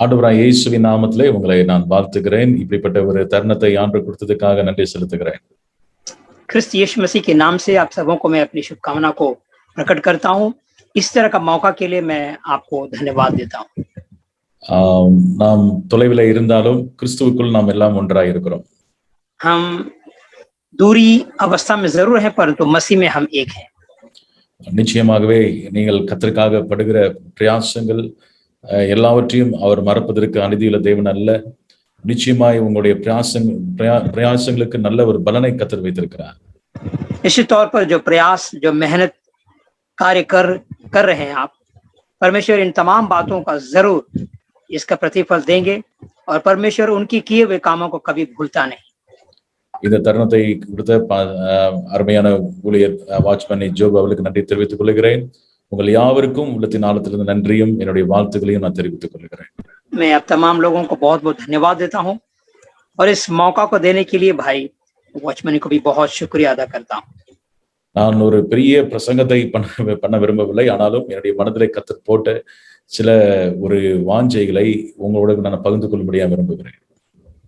ஆண்டவராய் இயேசுவின் நாமத்திலே உங்களை நான் வாழ்த்துகிறேன். இப்படிப்பட்ட ஒரு தருணத்தை ஆண்டவர் கொடுத்ததுக்காக நன்றி செலுத்துகிறேன். ख्रिस्त यीशु मसीह के नाम से आप सबों को मैं अपनी शुभकामना को प्रकट करता हूँ। इस तरह का मौका के लिए मैं आपको धन्यवाद देता हूँ। நாம் தொலைவில் இருந்தாலும் கிறிஸ்துவுக்குள் நாம் எல்லாம் ஒன்றாய் இருக்கிறோம். हम दूरी अवस्था में जरूर हैं, परंतु मसीह में हम एक हैं। நிச்சயமாகவே நீங்கள் கர்த்தருக்காக படுகிற பிரயாசங்கள் எல்லாவற்றையும் அவர் மறப்பதற்கு அநீதியுள்ள தேவன் அல்ல. நிச்சயமாய் உங்களுடைய பிரயாசங்களுக்கு நல்ல ஒரு பலனை கர்த்தர் வைத்திருக்கிறார். निश्चित तौर पर जो प्रयास, जो मेहनत कार्य कर रहे हैं आप, परमेश्वर इन तमाम बातों का जरूर इसका प्रतिफल देंगे और परमेश्वर उनकी किए हुए कामों को कभी भूलता नहीं। இந்த தருணத்தை கொடுத்த அருமையான ஊழியர் வாட்ச்மேன் ஜோப் அவர்களுக்கு நன்றி தெரிவித்துக் கொள்கிறேன். உங்கள் யாவருக்கும் உள்ளத்தின் ஆழத்திலிருந்து நன்றியும் என்னுடைய வாழ்த்துக்களையும் நான் தெரிவித்துக் கொள்கிறேன். मैं आप तमाम लोगों को बहुत बहुत धन्यवाद देता हूं और इस मौका को देने के लिए भाई वॉचमैन को भी बहुत शुक्रिया अदा करता हूं। நான் ஒரு பெரிய பிரசங்கத்தை பண்ண விரும்பவில்லை, ஆனாலும் என்னுடைய மனதிலே கர்த்தர் போட்ட சில ஒரு வாஞ்சைகளை உங்களோட நான் பகிர்ந்து கொள்ளும்படியாக விரும்புகிறேன்.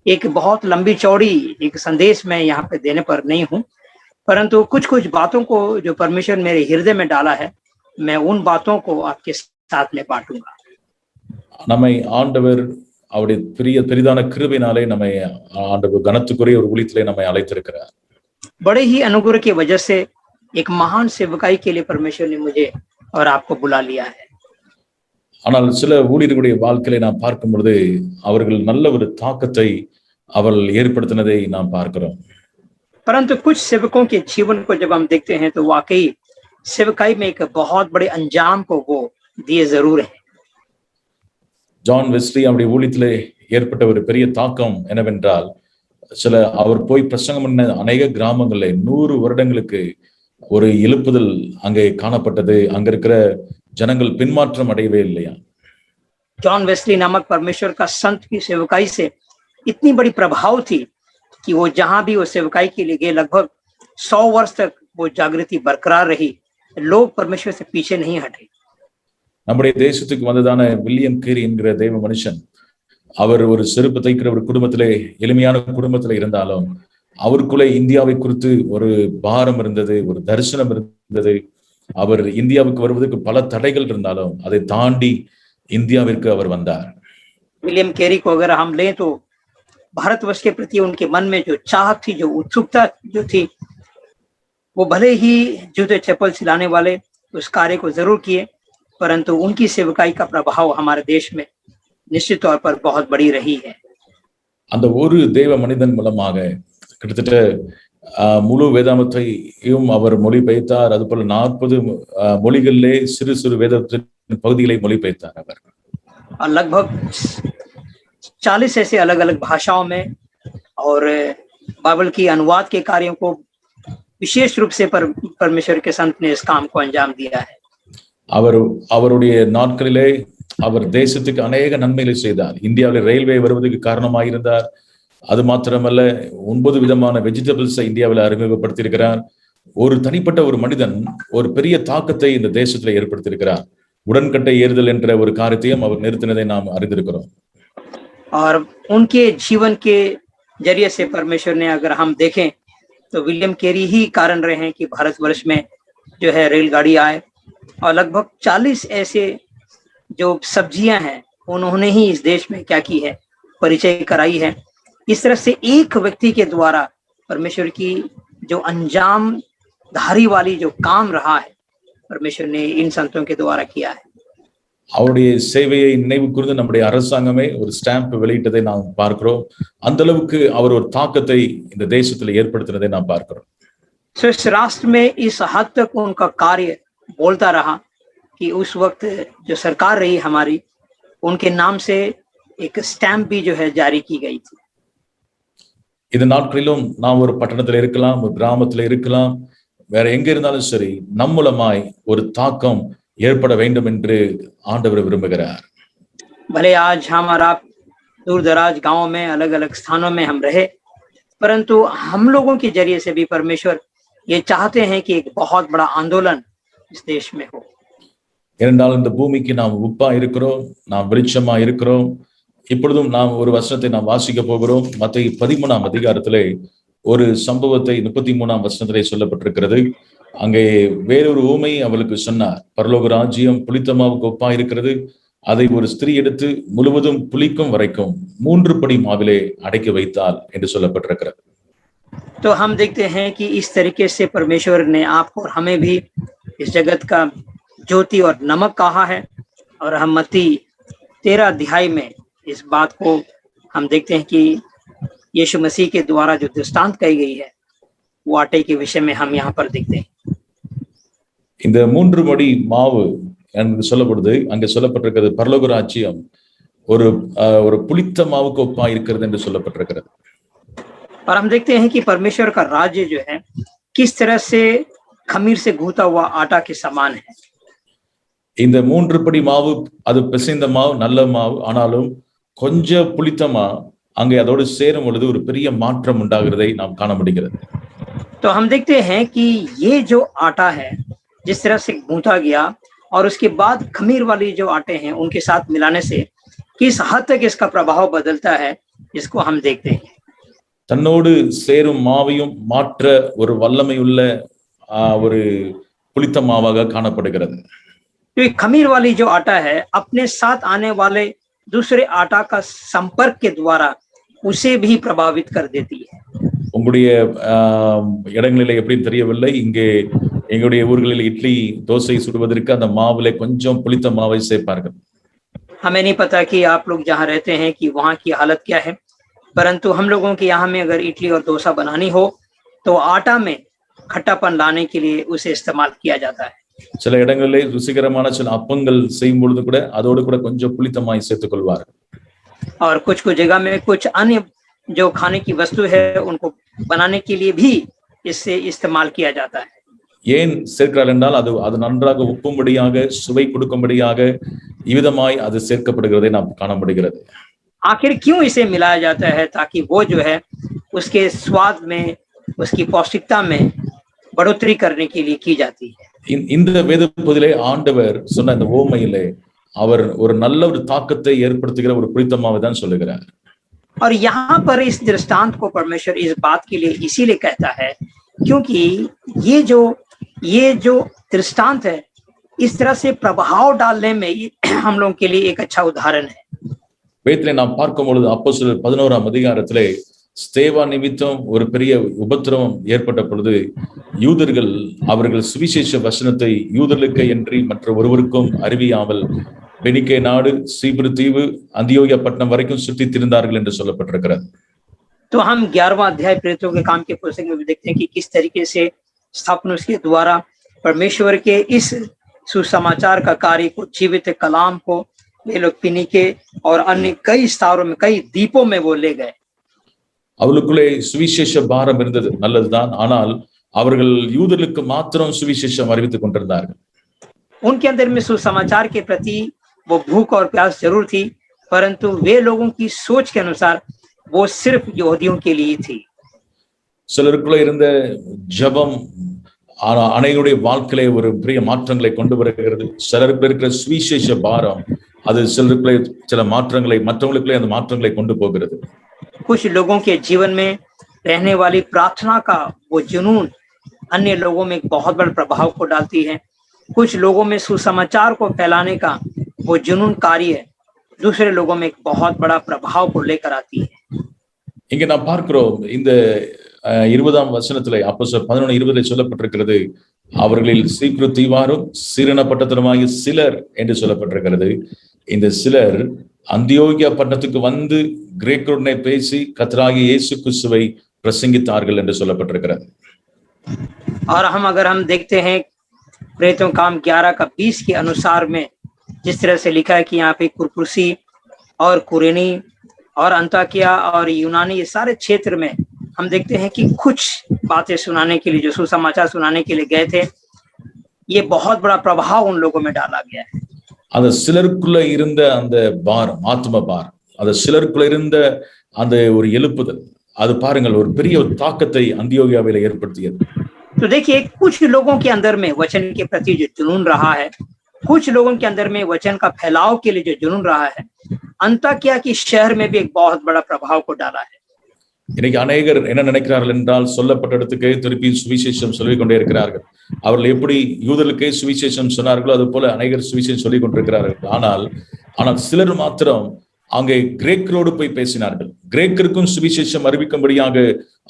एक बहुत लंबी चौड़ी एक संदेश मैं यहाँ पे देने पर नहीं हूँ, परंतु कुछ बातों को जो परमेश्वर मेरे हृदय में डाला है, मैं उन बातों को आपके साथ में बांटूंगा। நம்மை ஆண்டவர் அவருடைய பெரிதான கிருபையினாலே நம்மை ஆண்டவர் கனத்துக்குரிய ஒரு ஊழியத்திலே நம்மை அழைத்திருக்கிறார். बड़े ही अनुग्रह की वजह से एक महान सेवकाई के लिए परमेश्वर ने मुझे और आपको बुला लिया है। ஆனால் சில ஊழியர்களுடைய வாழ்க்கையை நாம் பார்க்கும் பொழுது அவர்கள் நல்ல ஒரு தாக்கத்தை அவர்கள் ஏற்படுத்தினதை நாம் பார்க்கிறோம். परंतु कुछ सेवकों के जीवन को जब हम देखते हैं तो वाकई सेवकाई में एक बहुत बड़े अंजाम को वो दिए जरूर है। ஜான் வெஸ்லி அவருடைய ஊழியத்திலே ஏற்பட்ட ஒரு பெரிய தாக்கம் என்னவென்றால், சில அவர் போய் பிரசங்கம் பண்ண அநேக கிராமங்களில் 100 வருடங்களுக்கு ஒரு எழுப்புதல் அங்கே காணப்பட்டது. அங்க இருக்கிற ஜனங்கள் பின்மாற்றம் அடையவே இல்லையா. जॉन वेस्ली नामक परमेश्वर का संत की सेवकाई से इतनी बड़ी प्रभाव थी कि वो जहां भी वो सेवकाई के लिए गए लगभग 100 वर्ष तक वो जागृति बरकरार रही, लोग परमेश्वर से पीछे नहीं हटे। நம்முடைய தேசத்துக்கு வந்ததான வில்லியம் கேரி என்கிற தெய்வ மனுஷன், அவர் ஒரு செருப்பு தைக்கிற ஒரு குடும்பத்திலே, எளிமையான குடும்பத்திலே இருந்தாலும் அவருக்குள்ளே இந்தியாவை குறித்து ஒரு பாரம் இருந்தது, ஒரு தரிசனம் இருந்தது. அவர் இந்தியாவுக்கு வருவதற்கு பல தடைகள் இருந்தாலும் அதை தாண்டி இந்தியாவிற்கு அவர் வந்தார். विलियम केरी को अगर हम लें तो भारतवर्ष के प्रति उनके मन में जो चाह थी, जो उत्सुकता जो थी, वो भले ही जूते चप्पल सिलाने वाले उस कार्य को जरूर किए, परंतु उनकी सेवकाई का प्रभाव हमारे देश में निश्चित तौर पर बहुत बड़ी रही है। அந்த ஒரு தேவ மனிதன் மூலமாக கிட்டத்தட்ட முழு வேதாமத்தையும் அவர் மொழிபெயர்த்தார். அதுபோல 40 மொழிகளிலே சிறு சிறு வேதத்தின் பகுதிகளை மொழிபெயர்த்தார் அவர். और लगभग 40 ऐसे अलग अलग भाषाओं में और बाइबल की अनुवाद के कार्यों को विशेष रूप से परमेश्वर के संत ने इस काम को अंजाम दिया है। அவருடைய நாட்களிலே அவர் தேசத்துக்கு அநேக நன்மைகளை செய்தார். இந்தியாவில் ரயில்வே வருவதற்கு காரணமாயிருந்தார். அது மாத்திரமல்ல, 9 விதமான வெஜிடபிள்ஸை இந்தியாவில் அறிமுகப்படுத்தியிருக்கிறார். ஒரு தனிப்பட்ட ஒரு மனிதன் ஒரு பெரிய தாக்கத்தை இந்த தேசத்துல ஏற்படுத்தியிருக்கிறார். உடன்கட்டை ஏறுதல் என்ற ஒரு காரியத்தையும் அவர் நிறுத்தினதை நாம் அறிந்திருக்கிறோம். और उनके जीवन के जरिए से परमेश्वर ने अगर हम देखें तो विलियम केरी ही कारण रहे हैं कि भारतवर्ष में जो है रेलगाड़ी आए, और लगभग 40 ऐसे जो सब्जियां हैं उन्होंने ही इस देश में क्या की है, परिचय कराई है। इस तरह से एक व्यक्ति के द्वारा परमेश्वर की जो अंजाम धारी वाली जो काम रहा है, परमेश्वर ने इन संतों के द्वारा किया है। அவருடைய சேவையை நினைவு கூர்ந்து நம்முடைய அரசாங்கமே ஒரு ஸ்டாம்ப் வெளியிட்டதை நாம் பார்க்கிறோம். அந்த அளவுக்கு அவர் ஒரு தாக்கத்தை இந்த தேசத்துல ஏற்படுத்தினதை நாம் பார்க்கிறோம். इस राष्ट्र में इस हद तक उनका कार्य बोलता रहा कि उस वक्त जो सरकार रही हमारी, उनके नाम से एक स्टैम्प भी जो है जारी की गई थी। இந்த நாட்களிலும் நாம் ஒரு பட்டணத்துல இருக்கலாம், ஒரு கிராமத்துல இருக்கலாம், வேற எங்க இருந்தாலும் சரி, நம் மூலமாய் ஒரு தாக்கம் ஏற்பட வேண்டும் என்று ஆண்டவர் விரும்புகிறார். भले आज हम और आप दूर दराज गांवों में अलग अलग स्थानों में हम रहे, परंतु हम लोगों के जरिए से भी परमेश्वर ये चाहते हैं कि एक बहुत बड़ा आंदोलन इस देश में हो। ஏனென்றால் இந்த பூமிக்கு நாம் உப்பா இருக்கிறோம், நாம் வெளிச்சமா இருக்கிறோம். இப்பொழுதும் நாம் ஒரு வசனத்தை நாம் வாசிக்க போகிறோம். மத்தேயு 13ஆம் அதிகாரத்திலே ஒரு சம்பவத்தை 33ஆம் வசனத்திலே சொல்லப்பட்டிருக்கிறது. அங்கே வேறொரு ஊமை அவளுக்கு சொன்னார். பரலோக ராஜ்யம் புளித்த மாவுக்கு ஒப்பா இருக்கிறது. அதை ஒரு ஸ்திரீ எடுத்து முழுவதும் புளிக்கும் வரைக்கும் 3 படி மாவிலே அடைக்க வைத்தாள் என்று சொல்லப்பட்டிருக்கிறது. तो हम देखते हैं कि इस तरीके से परमेश्वर ने आपको और हमें भी इस जगत का ज्योति और नमक कहा है। और हम मत्ती 13 अध्याय में इस बात को हम देखते हैं कि यीशु मसीह के द्वारा जो दृष्टांत कही गई है वो आटे के विषय में हम यहाँ पर देखते हैं। இந்த 3 படி மாவு என்று சொல்லப்படுது. அங்கே சொல்லப்பட்டிருக்கிறது பரலோக ராஜ்யம் ஒரு புளித்த மாவுக்கு ஒப்பா இருக்கிறது என்று சொல்லப்பட்டிருக்கிறது. और हम देखते हैं कि परमेश्वर का राज्य जो है किस तरह से खमीर से गूंथा हुआ आटा के समान है। இந்த 3 படி மாவு அது பிசைந்த மாவு, நல்ல மாவு. ஆனாலும் கொஞ்சம் புளித்தமா அங்கே அதோடு சேரும் பொழுது ஒரு பெரிய மாற்றம் உண்டாகிறதை நாம் காண முடிகிறது. तो हम देखते हैं कि ये जो आटा है जिस तरह से गूंथा गया और उसके बाद खमीर वाली जो आटे हैं उनके साथ मिलाने से किस हद तक इसका प्रभाव बदलता है, इसको हम देखते हैं। தன்னோடு சேரும் மாவையும் மாற்ற ஒரு வல்லமையுள்ள ஒரு புளித்த மாவாக காணப்படுகிறது. तो ये खमीर वाली जो आटा है अपने साथ आने वाले दूसरे आटा का संपर्क के द्वारा उसे भी प्रभावित कर देती है। உங்களுடைய இடங்களிலே எப்படி தெரியவில்லை, இங்கே எங்களுடைய ஊர்களில் இட்லி தோசை சுடுவதற்கு அந்த மாவுல கொஞ்சம் புளித்த மாவை சேர்ப்பார்கள். हमें नहीं पता कि आप लोग जहाँ रहते हैं कि वहाँ की हालत क्या है, परंतु हम लोगों के यहाँ में अगर इडली और डोसा बनानी हो तो आटा में खट्टापन लाने के लिए उसे इस्तेमाल किया जाता है। சில இடங்களிலே ருசிகரமான சில அப்பங்கள் செய்யும் பொழுது கூட அதோடு கூட கொஞ்சம் புளித்தமாய் சேர்த்துக் கொள்வார்கள். और कुछ जगह में कुछ अन्य जो खाने की वस्तु है उनको बनाने के लिए भी इससे इस्तेमाल किया जाता है। ஏன் சேர்க்கிறார்கள் என்றால் அது நன்றாக உப்பும்படியாக சுவை கொடுக்கும்படியாக இவ்விதமாய் அது சேர்க்கப்படுகிறதை நாம் காண முடிகிறது. आखिर क्यों इसे मिलाया जाता है? ताकि वो जो है उसके स्वाद में, उसकी पौष्टिकता में बढ़ोतरी करने के लिए की जाती है। இந்த வேத பகுதியிலே ஆண்டவர் சொன்ன இந்த ஓமையிலே அவர் ஒரு நல்ல ஒரு தாக்கத்தை ஏற்படுத்துகிற ஒரு புளித்தமாவை தான் சொல்லுகிறார். और यहाँ पर इस दृष्टांत को परमेश्वर इस बात के लिए इसीलिए कहता है क्योंकि ये जो दृष्टांत है इस तरह से प्रभाव डालने में हम लोगों के लिए एक अच्छा उदाहरण है। வேதத்திலே நாம் பார்க்கும் பொழுது அப்போஸ்தலர் 11ஆம் அதிகாரத்திலே ஸ்தேவா நிமித்தம் ஒரு பெரிய உபத்திரவம் ஏற்பட்ட பொழுது யூதர்கள் அவர்கள் சுவிசேஷ வசனத்தை யூதர்களுக்கு என்று மற்ற ஒருவருக்கும் அறிவியாமல் பெனிக்கே நாடு, சீப்ரு தீவு, அந்தியோகியா பட்டணம் வரைக்கும் சுற்றி திரிந்தார்கள் என்று சொல்லப்பட்டிருக்கிறது. तो हम 11वां अध्याय प्रेरितों के काम के पुस्तक में भी देखते हैं कि किस तरीके से स्थिफनुस के द्वारा परमेश्वर के इस सुसमाचार का कार्य को, जीवित कलाम को ये लोग फिनीके और अन्य कई स्थानों में, कई द्वीपों में वो ले गए। அவளுக்குள்ளே சுவிசேஷ பாரம் இருந்தது, நல்லதுதான். ஆனால் அவர்கள் யூதர்களுக்கு மாத்திரம் சுவிசேஷம் அறிவித்துக் கொண்டிருந்தார்கள். उनके अंदर में सुसमाचार के प्रति वो भूख और प्यास जरूर थी, परंतु वे लोगों की सोच के अनुसार वो सिर्फ यहूदियों के लिए थी। சிலருக்குள்ள இருந்த ஜபம் அனைவருடைய வாழ்க்கையிலே ஒரு பெரிய மாற்றங்களை கொண்டு வருகிறது. சிலருக்குள்ள இருக்கிற சுவிசேஷ பாரம் அது சிலருக்குள்ளே சில மாற்றங்களை, மற்றவங்களுக்குள்ளே அந்த மாற்றங்களை கொண்டு போகிறது. कुछ लोगों के जीवन में रहने वाली प्रार्थना का वो जुनून अन्य लोगों में एक बहुत बड़ा प्रभाव को डालती है। कुछ लोगों में सुसमाचार को फैलाने का वो जुनून कार्य दूसरे लोगों में एक बहुत बड़ा प्रभाव को लेकर आती है। இங்க நாம் பார்க்கிறோம் இந்த 20ஆம் வசனத்திலே அப்போஸ்தலர் 11:20 சொல்லப்பட்டிருக்கிறது, அவர்களில் சீப்ரு தீவாரும் சிரேன பட்டணத்திலுமாகிய சிலர் என்று சொல்லப்பட்டிருக்கிறது. இந்த சிலர் அந்தியோகியா பட்டணத்துக்கு வந்து கிரேக்கருடனே பேசி கர்த்தராகிய இயேசு கிறிஸ்துவை பிரசங்கித்தார்கள் என்று சொல்லப்பட்டிருக்கிறது. और अगर हम देखते हैं प्रेरितों काम 11 का 20 के अनुसार में जिस तरह से लिखा है कि यहाँ पे कुरकुसी और कुरेनी और अंताकिया और यूनानी, ये सारे क्षेत्र में हम देखते हैं कि कुछ बातें सुनाने के लिए, जो सुसमाचार सुनाने के लिए गए थे, ये बहुत बड़ा प्रभाव उन लोगों में डाला गया है। அந்த சிலருக்குள்ள இருந்த அந்த பாரம், ஆத்ம பாரம், அந்த சிலருக்குள்ள இருந்த அந்த ஒரு எழுப்புதல், அது பாருங்கள் ஒரு பெரிய ஒரு தாக்கத்தை அந்தியோகியாவிலே ஏற்படுத்தியது. तो देखिए, कुछ लोगों के अंदर में वचन के प्रति जो जुनून रहा है, कुछ लोगों के अंदर में वचन का फैलाव के लिए जो जुनून रहा है, अंताकिया की शहर में भी एक बहुत बड़ा प्रभाव को डाला है। இன்னைக்கு அநேகர் என்ன நினைக்கிறார்கள் என்றால், சொல்லப்பட்ட இடத்துக்கே திருப்பி சுவிசேஷம் சொல்லிக் கொண்டே இருக்கிறார்கள். அவர்கள் எப்படி யூதர்களுக்கே சுவிசேஷம் சொன்னார்களோ அது போல அநேகர் சுவிசேஷம் சொல்லிக் கொண்டிருக்கிறார்கள். ஆனால் சிலர் மாத்திரம் அங்கே கிரேக்கரோடு போய் பேசினார்கள். கிரேக்கருக்கும் சுவிசேஷம் அறிவிக்கும்படியாக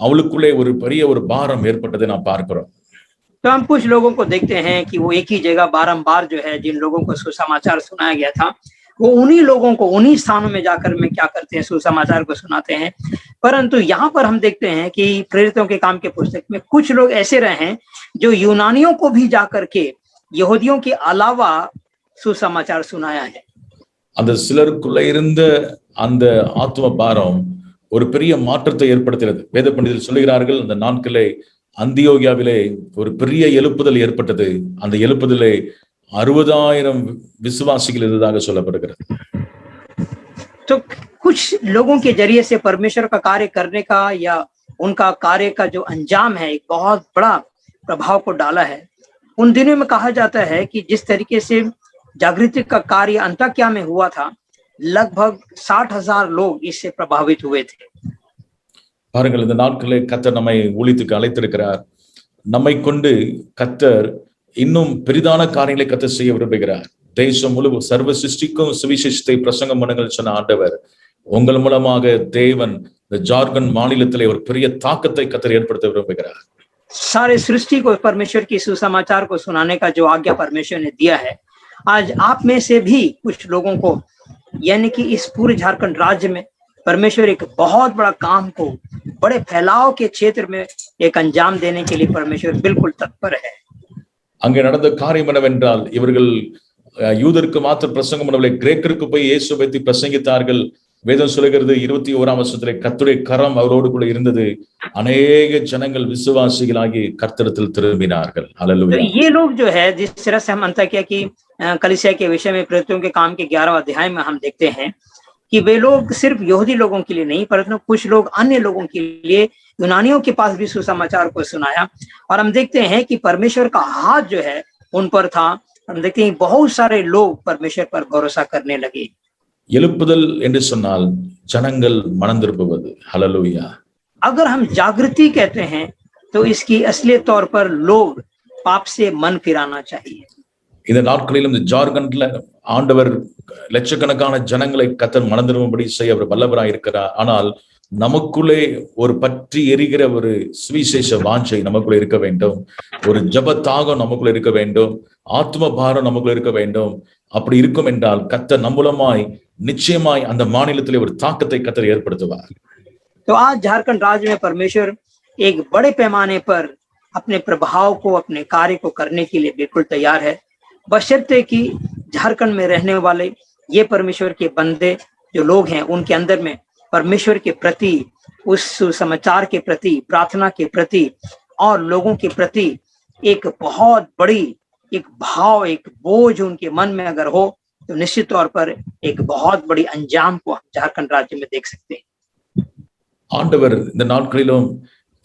அவளுக்குள்ளே ஒரு பெரிய ஒரு பாரம் ஏற்பட்டதை நாம் பார்க்கிறோம். तो हम कुछ लोगों को देखते हैं कि वो एक ही जगह बारंबार जो है जिन लोगों को सुसमाचार सुनाया गया था, वो उन्हीं लोगों को उन्हीं स्थानों में जाकर में क्या करते हैं, सुसमाचार को सुनाते हैं। परंतु यहाँ पर हम देखते हैं कि प्रेरितों के काम के पुस्तक में कुछ लोग ऐसे रहे हैं जो यूनानियों को भी जाकर के यहूदियों के अलावा सुसमाचार सुनाया है। அந்த சிலருக்குள்ள இருந்த அந்த ஆத்ம பாரம் ஒரு பெரிய மாற்றத்தை ஏற்படுத்தினது. வேத பண்டிதர்கள் சொல்லுகிறார்கள், அந்த நாட்களே அந்தியோகியாவிலே ஒரு பெரிய எழுப்புதல் ஏற்பட்டது. அந்த எழுப்புதலே 60,000 விசுவாசிகள் இருந்ததாக சொல்லப்படுகிறது. तो कुछ लोगों के जरिए से परमेश्वर का कार्य करने का या उनका कार्य का जो अंजाम है एक बहुत बड़ा प्रभाव को डाला है। उन दिनों में कहा जाता है कि जिस तरीके से जागृति का कार्य अंताकिया में हुआ था, लगभग 60,000 लोग इससे प्रभावित हुए थे। பாருங்கள், இந்த நாட்களே கர்த்தர் நம்மை ஊழியத்துக்கு அழைத்திருக்கிறார். நம்மை கொண்டு கர்த்தர் இன்னும் பெரிதான காரியங்களை கர்த்தர் செய்ய விரும்புகிறார். தேசம் முழு சர்வ சிருஷ்டிக்கும் சுவிசேஷத்தை பிரசங்கம் பண்ணுங்கள் சொன்ன ஆண்டவர், உங்கள் மூலமாக தேவன் இந்த ஜார்க்கண்ட் மாநிலத்திலே ஒரு பெரிய தாக்கத்தை கர்த்தர் ஏற்படுத்த விரும்புகிறார். सारे सृष्टि को परमेश्वर की सुसमाचार को सुनाने का जो आज्ञा परमेश्वर ने दिया है, आज आप में से भी कुछ लोगों को, यानी कि इस पूरे झारखंड राज्य में परमेश्वर एक बहुत बड़ा काम को बड़े फैलाव के क्षेत्र में एक अंजाम देने के लिए परमेश्वर बिल्कुल तत्पर है। அங்கே நடந்த காரியம் என்னவென்றால், இவர்கள் யூதருக்கு மாத்திரம் பிரசங்கம் பண்ணவில்லை, கிரேக்கருக்கு போய் இயேசுவை பற்றி பிரசங்கித்தார்கள். வேதம் சொல்லுகிறது 21ஆம் வசனத்திலே கர்த்தருடைய கரம் அவரோடு கூட இருந்தது. अनेक ஜனங்கள் விசுவாசிகளாகி கர்த்தரிடத்தில் திரும்பினார்கள். ஹல்லேலூயா. ये लोग जो है, जिस तरह से हम अंताकिया की कलीसिया के विषय में प्रेरितों के काम के 11वें अध्याय में हम देखते हैं कि वे लोग सिर्फ यहूदी लोगों के लिए नहीं, परंतु कुछ लोग अन्य लोगों के लिए यूनानियों के पास भी सुसमाचार को सुनाया। और हम देखते हैं कि परमेश्वर का हाथ जो है उन पर था। हम देखते हैं बहुत सारे लोग परमेश्वर पर भरोसा करने लगे। எழுப்புதல் என்று சொன்னால் ஜனங்கள் மனம் திரும்புவது. ஹல்லேலூயா. अगर हम जागृति कहते हैं तो इसकी असली तौर पर लोग पाप से मन फिराना चाहिए। இந்த நாட்களிலும் இந்த ஜார்க்கண்ட்ல ஆண்டவர் லட்சக்கணக்கான ஜனங்களை கர்த்தர் மனம் திரும்பும்படி செய்ய அவர் வல்லவராய் இருக்கிறார். ஆனால் நமக்குள்ளே ஒரு பற்றி எரிகிற ஒரு சுவிசேஷ வாஞ்சை நமக்குள்ள இருக்க வேண்டும். ஒரு ஜபத்தாகம் நமக்குள்ள இருக்க வேண்டும். ஆத்ம பாரம் நமக்குள்ள இருக்க வேண்டும். அப்படி இருக்கும் என்றால் கர்த்தர் நம் மூலமாய் நிச்சயமாய் அந்த மாநிலத்திலே ஒரு தாக்கத்தை கர்த்தர் ஏற்படுத்துவார். तो आज झारखंड राज्य में परमेश्वर एक बड़े पैमाने पर अपने प्रभाव को, अपने कार्य को करने के लिए बिल्कुल तैयार है, बशर्ते कि झारखंड में रहने वाले ये परमेश्वर के बंदे जो लोग हैं, उनके अंदर में परमेश्वर के प्रति, उस सुसमाचार के प्रति, प्रार्थना के प्रति और लोगों के प्रति एक बहुत बड़ी एक भाव, एक बोझ उनके मन में अगर हो, तो निश्चित तौर पर एक बहुत बड़ी अंजाम को हम झारखंड राज्य में देख सकते हैं। ஆண்டவர் இந்த நாட்களிலும்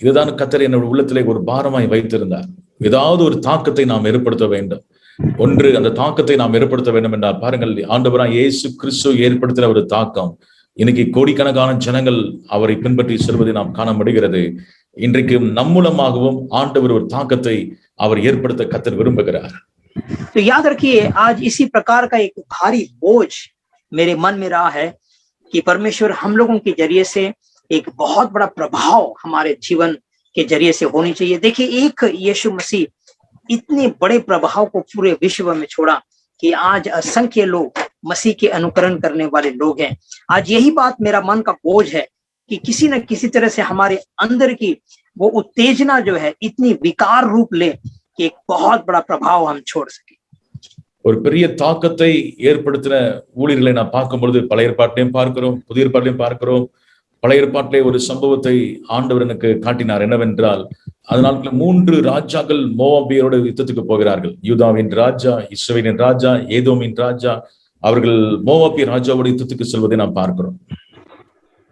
இதுதான் கர்த்தர் என்னுடைய உள்ளத்திலே ஒரு பாரமாய் வைத்திருந்தார். ஏதாவது ஒரு தாக்கத்தை நாம் ஏற்படுத்த வேண்டும். ஒன்று, அந்த தாக்கத்தை நாம் ஏற்படுத்த வேண்டும் என்றால் பாருங்கள், ஆண்டவராய் இயேசு கிறிஸ்து ஏற்படுத்தின ஒரு தாக்கம் இன்னைக்கு கோடிக்கணக்கான ஜனங்கள் அவரை பின்பற்றி செல்வதை நாம் காண முடிகிறது. இன்றைக்கு நம் மூலமாகவும் ஆண்டவர் ஒரு தாக்கத்தை அவர் ஏற்படுத்த கர்த்தர் விரும்புகிறார். तो याद रखिए, आज इसी प्रकार का एक भारी बोझ मेरे मन में रहा है कि परमेश्वर हम लोगों के जरिए से एक बहुत बड़ा प्रभाव हमारे जीवन के जरिए से होनी चाहिए। देखिए, एक यीशु मसीह इतने बड़े प्रभाव को पूरे विश्व में छोड़ा कि आज असंख्य लोग मसीह के अनुकरण करने वाले लोग हैं। आज यही बात मेरा मन का बोझ है कि किसी न किसी तरह से हमारे अंदर की वो उत्तेजना जो है इतनी विकार रूप ले कि एक बहुत बड़ा प्रभाव हम छोड़ सके। ஒரு பெரிய தாக்கத்தை ஏற்படுத்தின ஊழியர்களை நான் பார்க்கும் பொழுது பழைய ஏற்பாட்டிலையும் பார்க்கிறோம், புதிய ஏற்பாட்டிலையும் பார்க்கிறோம். பழைய ஏற்பாட்டிலே ஒரு சம்பவத்தை ஆண்டவர் எனக்கு காட்டினார். என்னவென்றால், அதனால 3 ராஜாக்கள் மோவாபியரோட யுத்தத்துக்கு போகிறார்கள். யூதாவின் ராஜா, இஸ்ரவேலின் ராஜா, ஏதோமின் ராஜா. அவர்கள் மோவாபிய ராஜாவோட யுத்தத்துக்கு செல்வதை நாம் பார்க்கிறோம்.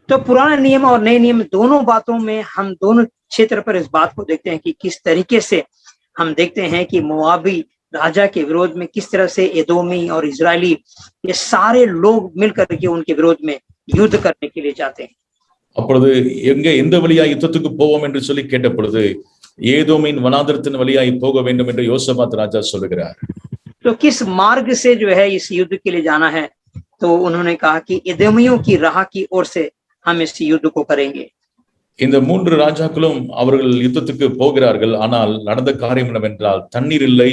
तो पुराने नियम और नए नियम दोनों बातों में हम दोनों क्षेत्र पर इस बात को देखते हैं कि किस तरीके से हम देखते हैं कि मोआबी राजा के विरोध में किस तरह से एदोमी और इजरायली ये सारे लोग मिलकर के उनके विरोध में युद्ध करने के लिए जाते हैं। அப்பொழுது எங்கே எந்த வழியா யுத்தத்துக்கு போவோம் என்று சொல்லி கேட்ட பொழுது ஏதோமின் வனாந்தரத்தின் வழியாய் போக வேண்டும் என்று யோசபாத் ராஜா சொல்லுகிறார். तो किस मार्ग से जो है इस युद्ध के लिए जाना है, तो उन्होंने कहा कि एदोमियों की राह की ओर से हम इस युद्ध को करेंगे। இந்த மூன்று ராஜாக்களும் அவர்கள் யுத்தத்துக்கு போகிறார்கள். ஆனால் நடந்த காரியம் என்னவென்றால் தண்ணீர் இல்லை,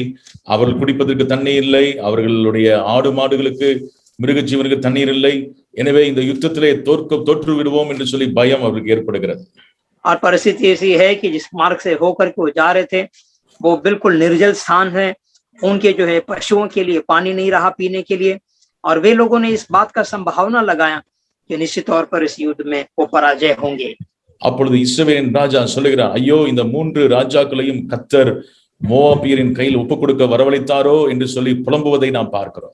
அவர்கள் குடிப்பதற்கு தண்ணீர் இல்லை, அவர்களுடைய ஆடு மாடுகளுக்கு மிருக ஜீவனுக்கு தண்ணீர் இல்லை. எனவே இந்த யுத்தத்திலே தோற்று விடுவோம் என்று சொல்லி பயம் அவர்களுக்கு ஏற்படுகிறது. और परिस्थिति ऐसी है कि जिस मार्ग से होकर के वो जा रहे थे वो बिल्कुल निर्जल स्थान है, उनके जो है पशुओं के लिए पानी नहीं रहा पीने के लिए, और वे लोगों ने इस बात का संभावना लगाया कि निश्चित तौर पर इस युद्ध में वो पराजय होंगे। அப்பொழுது இஸ்ரவேலின் ராஜா சொல்லுகிறார், ஐயோ இந்த மூன்று ராஜாக்களையும் கர்த்தர் மோவாபியரின் கையில் ஒப்புக் கொடுக்க வரவழைத்தாரோ என்று சொல்லி புலம்புவதை நாம் பார்க்கிறோம்.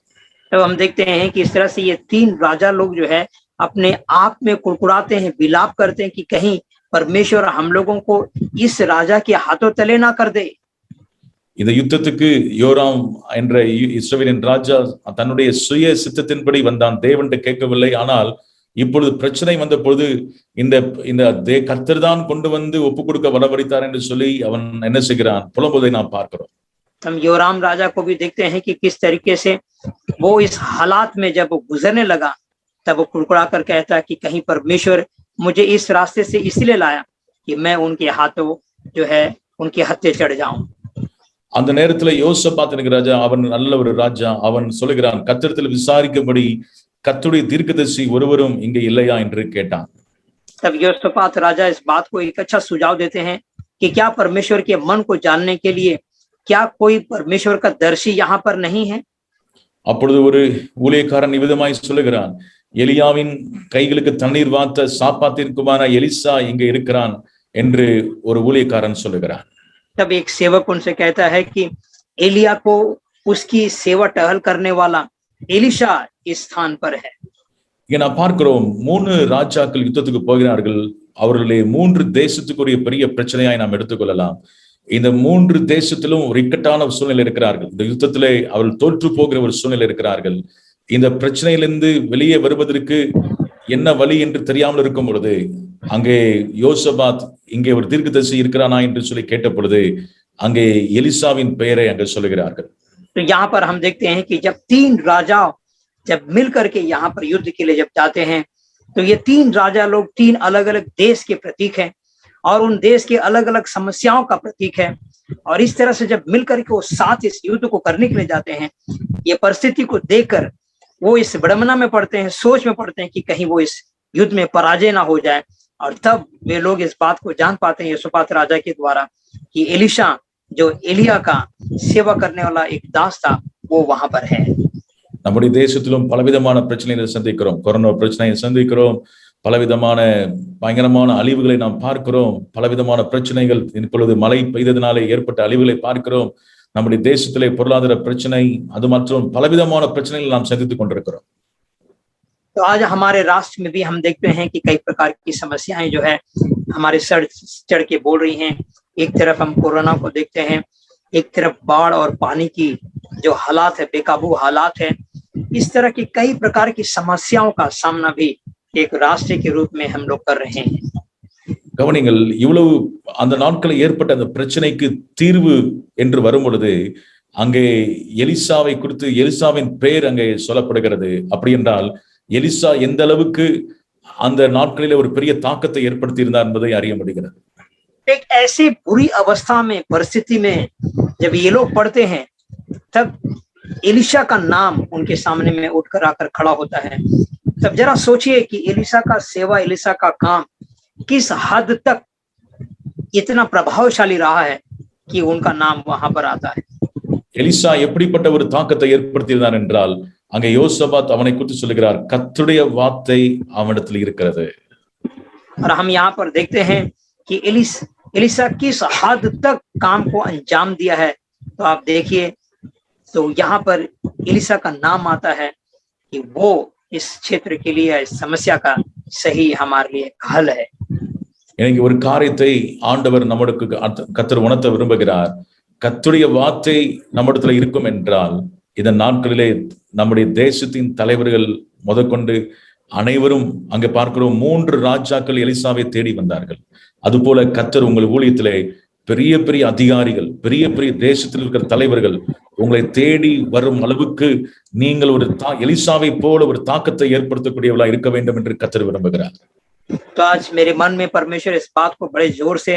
तो हम देखते हैं कि इस तरह से ये तीन राजा लोग जो है अपने आप में कुड़कुड़ाते हैं, विलाप करते हैं कि कहीं परमेश्वर हम लोगों को इस राजा के हाथों तले ना कर दे। இந்த யுத்தத்துக்கு யோராம் என்ற இஸ்ரவேலின் ராஜா தன்னுடைய சுய சித்தத்தின்படி வந்தான், தேவன்கிட்ட கேட்கவில்லை. ஆனால் இப்பொழுது பிரச்சனை வந்த பொழுது இந்த கர்த்தர் தான் கொண்டு வந்து ஒப்பு கொடுக்க வரவழைத்தார் என்று சொல்லி அவன் என்ன செய்கிறான், புலம்புவதை நாம் பார்க்கிறோம். हम योराम राजा को भी देखते हैं कि किस तरीके से वो इस हालात में जब वो गुजरने लगा तब वो कुड़कुड़ा कर कहता है कि कहीं परमेश्वर मुझे इस रास्ते से इसलिए लाया कि मैं उनके हाथों जो है उनके हत्थे चढ़ जाऊं। அந்த நேரத்துல யோசபாத் என்கிற ராஜா, அவன் நல்ல ஒரு ராஜா, அவன் சொல்லுகிறான், கர்த்தரிடத்தில் விசாரிக்கும்படி கர்த்தருடைய தீர்க்கதரிசி ஒருவரும் இங்கே இல்லையா என்று கேட்டான். तब योसापात राजा इस बात को एक अच्छा सुझाव देते हैं कि क्या परमेश्वर के मन को जानने के लिए क्या कोई परमेश्वर का दर्शी यहाँ पर नहीं है? அப்பொழுது ஒரு ஊழியக்காரன் இவ்விதமாய் சொல்லுகிறான், எலியாவின் கைகளுக்கு தண்ணீர் வார்த்த சாப்பாத்திற்குமான எலிசா இங்கே இருக்கிறான் என்று ஒரு ஊழியக்காரன் சொல்லுகிறான். तब एक सेवक उनसे कहता है कि एलिया को उसकी सेवा टहल करने वाला एलिशा इस स्थान पर है। இங்க நான் பார்க்கிறோம், மூன்று ராஜாக்கள் யுத்தத்துக்கு போகிறார்கள். அவர்களே மூன்று தேசத்துக்குரிய பெரிய பிரச்சனையாய் நாம் எடுத்துக்கொள்ளலாம். இந்த மூன்று தேசத்திலும் ஒரு இக்கட்டான சூழ்நிலை இருக்கிறார்கள். இந்த யுத்தத்திலே அவர்கள் தோற்று போகிற ஒரு சூழ்நிலை இருக்கிறார்கள். இந்த பிரச்சனையிலிருந்து வெளியே வருவதற்கு என்ன வழி என்று தெரியாமல் இருக்கும் பொழுது அங்கே யோசபாத் இங்கே ஒரு தீர்க்கதரிசி இருக்கிறானா என்று சொல்லி கேட்ட பொழுது அங்கே எலிசாவின் பெயரை அங்கே சொல்லுகிறார்கள். तो यहाँ पर हम देखते हैं कि जब तीन राजा जब मिल करके यहाँ पर युद्ध के लिए जब जाते हैं तो ये तीन राजा लोग तीन अलग अलग देश के प्रतीक हैं और उन देश के अलग अलग समस्याओं का प्रतीक है। और इस तरह से जब मिल करके वो साथ इस युद्ध को करने के लिए जाते हैं, ये परिस्थिति को देखकर वो इस विडंबना में पड़ते हैं, सोच में पड़ते हैं कि कहीं वो इस युद्ध में पराजय ना हो जाए। और तब वे लोग इस बात को जान पाते हैं योसापात राजा के द्वारा कि एलिशा जो एलिया का सेवा करने वाला एक दास था वो वहां पर है। நம்முடைய தேசத்திலும் பலவிதமான பிரச்சனைகளை சந்திக்கிறோம். கொரோனா பிரச்சனையை சந்திக்கிறோம், பலவிதமான பயங்கரமான அழிவுகளை நாம் பார்க்கிறோம், பலவிதமான பிரச்சனைகள். இப்பொழுது மழை பெய்ததினாலே ஏற்பட்ட அழிவுகளை பார்க்கிறோம். நம்முடைய தேசத்திலே பொருளாதார பிரச்சனை, அது மற்றும் பலவிதமான பிரச்சனைகள் நாம் சந்தித்துக் கொண்டிருக்கிறோம். तो आज हमारे राष्ट्र में भी हम देखते हैं कि कई प्रकार की समस्याएं जो है हमारे सर चढ़ के बोल रही हैं। एक तरफ हम कोरोना को देखते हैं, एक तरफ बाढ़ और पानी की जो हालात है, बेकाबू हालात है। इस तरह की कई प्रकार की समस्याओं का सामना भी एक राष्ट्र के रूप में हम लोग कर रहे हैं। கவனிங்கள், இவ்வளவு அந்த நாட்களில் ஏற்பட்ட அந்த பிரச்சனைக்கு தீர்வு என்று வரும் பொழுது அங்கே எலிசாவை குறித்து எலிசாவின் பெயர் அங்கே சொல்லப்படுகிறது. அப்படி என்றால் எலிசா எந்த அளவுக்கு அந்த நாட்களிலே ஒரு பெரிய தாக்கத்தை ஏற்படுத்தி இருந்தார் என்பதை அறிய முடிகிறது. एक ऐसी बुरी अवस्था में, परिस्थिति में जब ये लोग पढ़ते हैं तब एलिशा का नाम उनके सामने में उठकर आकर खड़ा होता है। तब जरा सोचिए कि एलिशा का सेवा, एलिशा का काम किस हद तक इतना प्रभावशाली रहा है कि उनका नाम वहां पर आता है। எலிசா எப்படிப்பட்ட ஒரு தாக்கத்தை ஏற்படுத்தியிருந்தார் என்றால் அங்கே யோசபாத் அவனை குறித்து சொல்லுகிறார், கர்த்தருடைய வார்த்தை அவனிடத்தில் இருக்கிறது. और हम यहाँ पर देखते हैं कि एलिशा किस हद तक काम को अंजाम दिया है। तो आप देखिए, तो यहाँ पर एलिशा का नाम आता है कि वो इस क्षेत्र के लिए, इस समस्या का सही हमारे लिए हल है। எனக்கு ஒரு காரியத்தை ஆண்டவர் நம்மளுக்கு கர்த்தர் உணர்த்த விரும்புகிறார். கர்த்தருடைய வார்த்தை நம்மிடத்துல இருக்கும் என்றால் இந்த நாட்களிலே நம்முடைய தேசத்தின் தலைவர்கள் முதற்கொண்டு அனைவரும் அங்கே பார்க்கிறோம் 3 ராஜாக்கள் எலிசாவை தேடி வந்தார்கள். அதுபோல கர்த்தர் உங்கள் ஊழியத்திலே பெரிய பெரிய அதிகாரிகள், பெரிய பெரிய தேசத்தில் இருக்கிற தலைவர்கள் உங்களை தேடி வரும் அளவுக்கு நீங்கள் ஒரு எலிசாவை போல ஒரு தாக்கத்தை ஏற்படுத்தக்கூடியவளா இருக்க வேண்டும் என்று கர்த்தர் விரும்புகிறார். तो आज मेरे मन में परमेश्वर इस बात को बड़े जोर से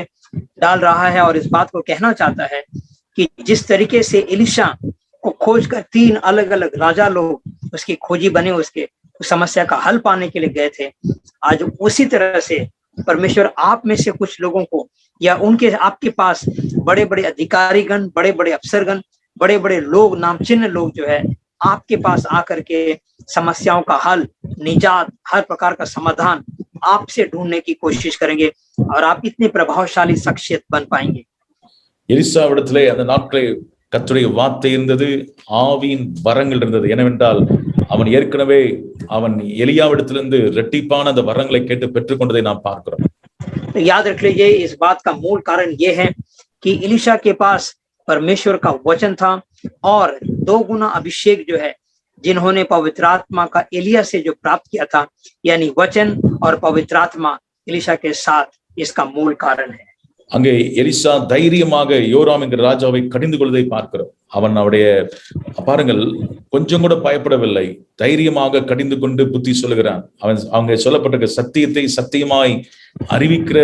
डाल रहा है और इस बात को कहना चाहता है कि जिस तरीके से एलिशा को खोज कर 3 अलग अलग राजा लोग उसकी खोजी बने, उसके उस समस्या का हल पाने के लिए गए थे, आज उसी तरह से परमेश्वर आप में से कुछ लोगों को या उनके आपके पास बड़े बड़े अधिकारीगण, बड़े बड़े अफसरगण, बड़े बड़े लोग, नामचिन्ह लोग जो है आपके पास आकर के समस्याओं का हल, निजात, हर प्रकार का समाधान आपसे ढूंढने की कोशिश करेंगे और आप इतने प्रभावशाली शख्सियत बन पाएंगे. எலிசாவிடத்திலே அந்த நாட்களே கர்த்தருடைய வார்த்தை இருந்தது, ஆவியின் வரங்கள் இருந்தது. ஏனென்றால் அவன் ஏற்கனவே எலியாவிடத்திலிருந்து இரட்டிப்பான அந்த வரங்களை கேட்டு பெற்றுக்கொண்டதை நாம் பார்க்கிறோம். तो याद रख लीजिए, इस बात का मूल कारण ये है कि एलिशा के पास परमेश्वर का वचन था और 2 गुना अभिषेक जो है जिन्होंने पवित्र आत्मा का एलिया से जो प्राप्त किया था, यानी वचन और पवित्र आत्मा एलिशा के साथ, इसका मूल कारण है. அங்கே எலிசா தைரியமாக யோராம் என்கிற ராஜாவை கடிந்து கொள்வதை பார்க்கிறோம். அவனுடைய பாருங்கள், கொஞ்சம் கூட பயப்படவில்லை, தைரியமாக கடிந்து கொண்டு புத்தி சொல்லுகிறான். அவங்க சொல்லப்பட்ட சத்தியத்தை சத்தியமாய் அறிவிக்கிற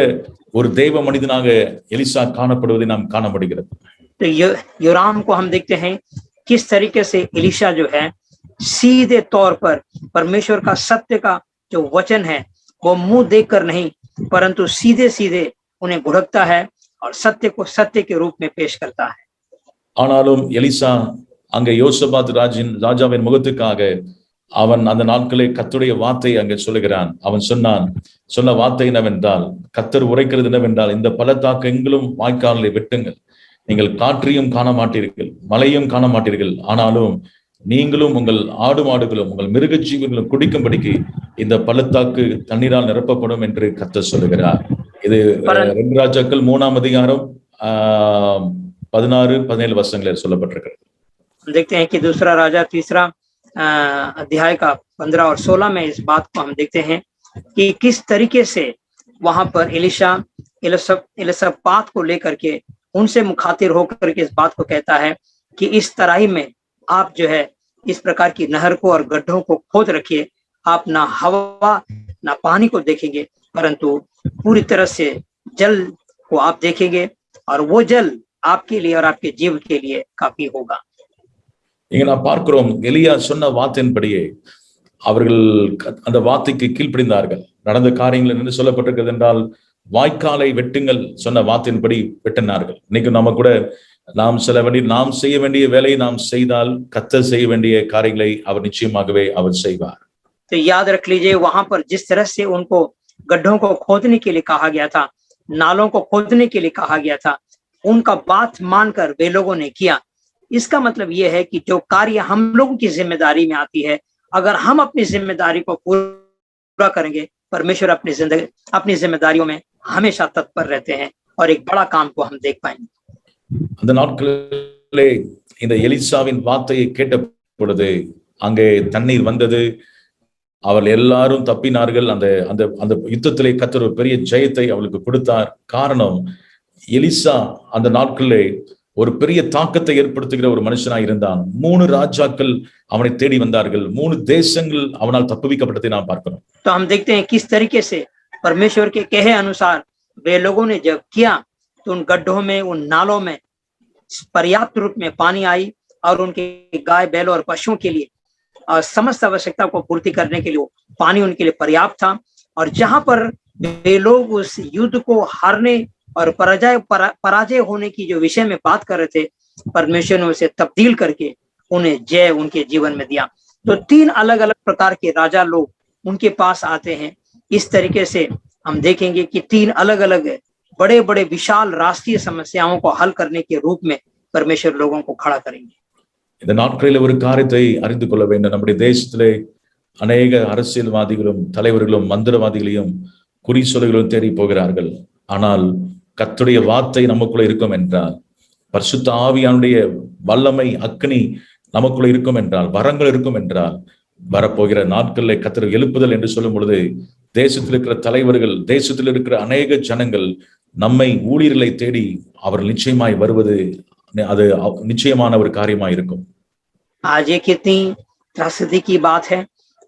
ஒரு தேவ மனிதனாக எலிசா காணப்படுவதை நாம் காண முடிகிறது. तो योराम को हम देखते हैं किस तरीके से एलिशा जो है सीधे तौर पर परमेश्वर का सत्य का जो वचन है वो मुंह देखकर नहीं, परंतु सीधे सीधे उन्हें घुड़कता है और सत्य को सत्य के रूप में पेश करता है. ஆனாலும் எலிசா அங்கே யோசபாத் ராஜாவின் முகத்துக்காக அவன் அந்த நாட்களே கர்த்தருடைய வார்த்தை அங்கே சொல்லுகிறான். அவன் சொன்ன வார்த்தை என்னவென்றால், கர்த்தர் உரைக்கிறது என்னவென்றால், இந்த பள்ளத்தாக்கு எங்கிலும் வாய்க்காலை வெட்டுங்கள், நீங்கள் காற்றையும் காண மாட்டீர்கள், மழையும் காண மாட்டீர்கள், ஆனாலும் நீங்களும் உங்கள் ஆடு மாடுகளும் உங்கள் மிருக ஜீவன்களும் குடிக்கும்படிக்கு இந்த பள்ளத்தாக்கு தண்ணீரால் நிரப்பப்படும் என்று கர்த்தர் சொல்லுகிறார். இது 2 ராஜாக்கள் 3ஆம் அதிகாரம் 16-17 வசனங்களில் சொல்லப்பட்டிருக்கிறது. देखते हैं कि दूसरा राजा 3 अध्याय का 15 और 16 में इस बात को हम देखते हैं कि किस तरीके से वहां पर एलिशा एलिसापात को लेकर के उनसे मुखातिब होकर के इस बात को कहता है कि इस तराई में आप जो है इस प्रकार की नहर को और गड्ढों को खोद रखिए, आप ना हवा ना पानी को देखेंगे, परंतु पूरी तरह से जल को आप देखेंगे और वो जल आपके लिए और आपके जीव के लिए काफी होगा. இங்க நான் பார்க்கிறோம், எலியா சொன்ன வார்த்தையின்படியே அவர்கள் அந்த வார்த்தைக்கு கீழ்ப்படிந்தார்கள். நடந்த காரியங்கள் என்று சொல்லப்பட்டிருக்கிறது என்றால், வாய்க்காலை வெட்டுங்கள் சொன்ன வார்த்தையின்படி வெட்டினார்கள். இன்னைக்கு நம்ம கூட நாம் செய்ய வேண்டிய வேலையை நாம் செய்தால் கர்த்தர் செய்ய வேண்டிய காரியங்களை அவர் நிச்சயமாகவே அவர் செய்வார். तो याद रख लीजिए, वहां पर जिस तरह से उनको गड्ढों को खोदने के लिए कहा गया था, नालों को खोदने के लिए कहा गया था, उनका बात मानकर वे लोगों ने किया. इसका मतलब यह है कि जो कार्य हम लोगों की जिम्मेदारी में आती है, अगर हम अपनी जिम्मेदारी को पूरा करेंगे, परमेश्वर अपनी जिम्मेदारियों में हमेशा तत्पर रहते हैं और एक बड़ा काम को हम देख पाएंगे. அந்த நாட்களிலே இந்த எலிசாவின் வார்த்தையை கேட்ட பொழுது அங்கே தண்ணீர் வந்தது, அவள் எல்லாரும் தப்பினார்கள். அந்த அந்த அந்த யுத்தத்திலே கர்த்தர் ஒரு பெரிய ஜெயத்தை அவளுக்கு கொடுத்தார். காரணம், எலிசா அந்த நாட்களிலே ஒரு பெரிய தாக்கத்தை ஏற்படுத்துகிற ஒரு மனுஷனாய் இருந்தான். 3 ராஜாக்கள் அவனை தேடி வந்தார்கள். 3 தேசங்கள் அவனால் தப்புவிக்கப்பட்டதை நாம் பார்க்கிறோம். तो हम देखते हैं किस तरीके से परमेश्वर के कहे अनुसार वे लोगों ने जब किया तो उन गड्ढों में, उन नालों में पर्याप्त रूप में पानी आई और उनके गाय बैलों और पशुओं के लिए समस्त आवश्यकता को पूर्ति करने के लिए पानी उनके लिए पर्याप्त था. और जहां पर वे लोग उस युद्ध को हारने और पराजय होने की जो विषय में बात कर रहे थे, परमेश्वर ने उसे तब्दील करके उन्हें जय उनके जीवन में दिया. तो 3 अलग अलग प्रकार के राजा लोग उनके पास आते हैं. इस तरीके से हम देखेंगे कि 3 अलग अलग बड़े बड़े विशाल राष्ट्रीय समस्याओं को हल करने के रूप में परमेश्वर लोगों को खड़ा करेंगे. இந்த நாட்களில் ஒரு காரியத்தை அறிந்து கொள்ள வேண்டும். நம்முடைய தேசத்திலே அநேக அரசியல்வாதிகளும் தலைவர்களும் மந்திரவாதிகளையும் குறி சொல்லுகளும் தேடி போகிறார்கள். ஆனால் கர்த்தருடைய வார்த்தை நமக்குள்ள இருக்கும் என்றால் பரிசுத்த ஆவியானுடைய வல்லமை அக்னி நமக்குள்ள இருக்கும் என்றால், வரங்கள் இருக்கும் என்றால், வரப்போகிற நாட்களில் கர்த்தர் எழுப்புதல் என்று சொல்லும் பொழுது தேசத்தில் இருக்கிற தலைவர்கள், தேசத்தில் இருக்கிற அநேக ஜனங்கள் நம்மை ஊழியர்களை தேடி அவர் நிச்சயமாய் வருவது அது நிச்சயமான ஒரு காரியமாய் இருக்கும். आज ये कितनी त्रासदी की बात है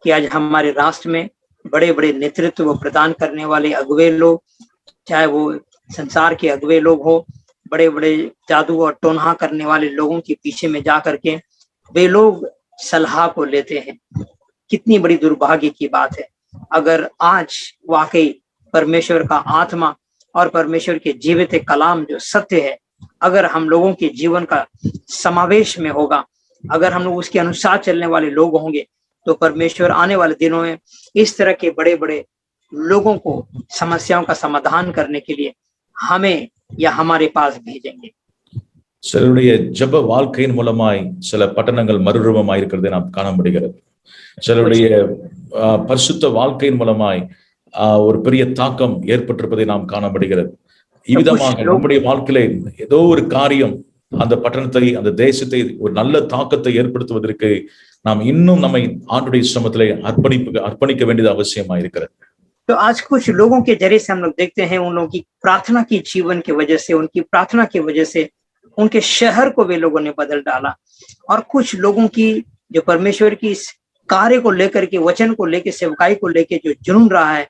कि आज हमारे राष्ट्र में बड़े बड़े नेतृत्व प्रदान करने वाले अगुवे लोग, चाहे वो संसार के अगुवे लोग हो, बड़े बड़े जादू और टोनहा करने वाले लोगों के पीछे में जा करके वे लोग सलाह को लेते हैं। कितनी बड़ी दुर्भाग्य की बात है। अगर आज वाकई परमेश्वर का आत्मा और परमेश्वर के जीवित कलाम जो सत्य है, अगर हम लोगों के जीवन का समावेश में होगा, अगर हम लोग उसके अनुसार चलने वाले लोग होंगे, तो परमेश्वर आने वाले दिनों में इस तरह के बड़े बड़े लोगों को समस्याओं का समाधान करने के लिए हमें या हमारे पास भेजेंगे। சிலருடைய ஜெப வாழ்க்கையின் மூலமாய் சில பட்டணங்கள் மறுரூபமாய் இருக்கிறதை நாம் காண முடிகிறது. சிலருடைய பரிசுத்த வாழ்க்கையின் மூலமாய் ஒரு பெரிய தாக்கம் ஏற்பட்டிருப்பதை நாம் காண முடிகிறது. இவ்விதமாக நம்முடைய வாழ்க்கையிலே ஏதோ ஒரு காரியம் அந்த பட்டணத்தை, அந்த தேசத்தை ஒரு நல்ல தாக்கத்தை ஏற்படுத்துவதற்கு நாம் இன்னும் நம்மை ஆண்டுடைய श्रमத்திலே அர்ப்பணிக்க வேண்டியது அவசியமாக இருக்கிறது. तो आज कुछ लोगों के जरिए से हम लोग देखते हैं, उन लोगों की प्रार्थना की जीवन की वजह से, उनकी प्रार्थना की वजह से उनके शहर को वे लोगों ने बदल डाला। और कुछ लोगों की जो परमेश्वर की इस कार्य को लेकर के, वचन को लेकर, सेवकाई को लेकर जो जुनून रहा है,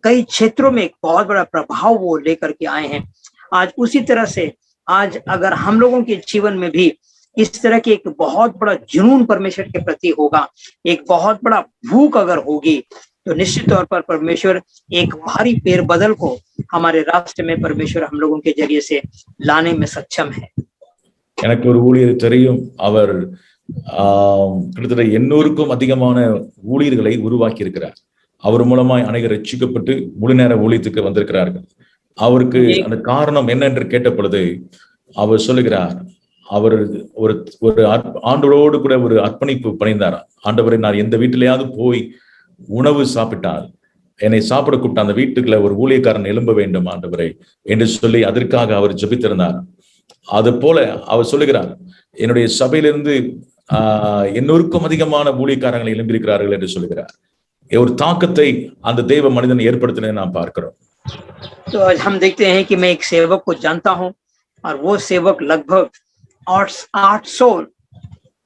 कई क्षेत्रों में एक बहुत बड़ा प्रभाव वो लेकर के आए हैं। आज उसी तरह से आज अगर हम लोगों के जीवन में भी इस तरह की एक बहुत बड़ा जुनून परमेश्वर के प्रति होगा, एक बहुत बड़ा भूख अगर होगी, तो निश्चित तौर पर परमेश्वर एक भारी फेरबदल को हमारे राष्ट्र में परमेश्वर हम लोगों के जरिए से लाने में सक्षम है। எனக்கு ஒரு ஊழியர் தெரியும். அவர் கிட்டத்தட்ட 800க்கும் அதிகமான ஊழியர்களை உருவாக்கி இருக்கிறார். அவர் மூலமாய் அநேகர் ரட்சிக்கப்பட்டு முழு நேர ஊழியத்துக்கு வந்திருக்கிறார்கள். அவருக்கு அந்த காரணம் என்ன என்று கேட்ட பொழுது அவர் சொல்லுகிறார், அவர் ஒரு ஆண்டவரோடு கூட ஒரு அர்ப்பணிப்பு பணிந்தார். ஆண்டவரை, நான் எந்த வீட்டிலேயாவது போய் உணவு சாப்பிட்டால் என்னை சாப்பிட கூப்பிட்ட அந்த வீட்டுக்குள்ள ஒரு ஊழியக்காரன் எழும்ப வேண்டும் ஆண்டவரை என்று சொல்லி அதற்காக அவர் ஜெபித்திருந்தார். அது போல அவர் சொல்லுகிறார், என்னுடைய சபையிலிருந்து 800க்கும் அதிகமான ஊழியக்காரங்களை எழும்பியிருக்கிறார்கள் என்று சொல்லுகிறார். ஒரு தாக்கத்தை அந்த தேவ மனிதன் ஏற்படுத்தினதை நாம் பார்க்கிறோம். तो आज हम देखते हैं कि मैं एक सेवक को जानता हूं, और वो सेवक लगभग 800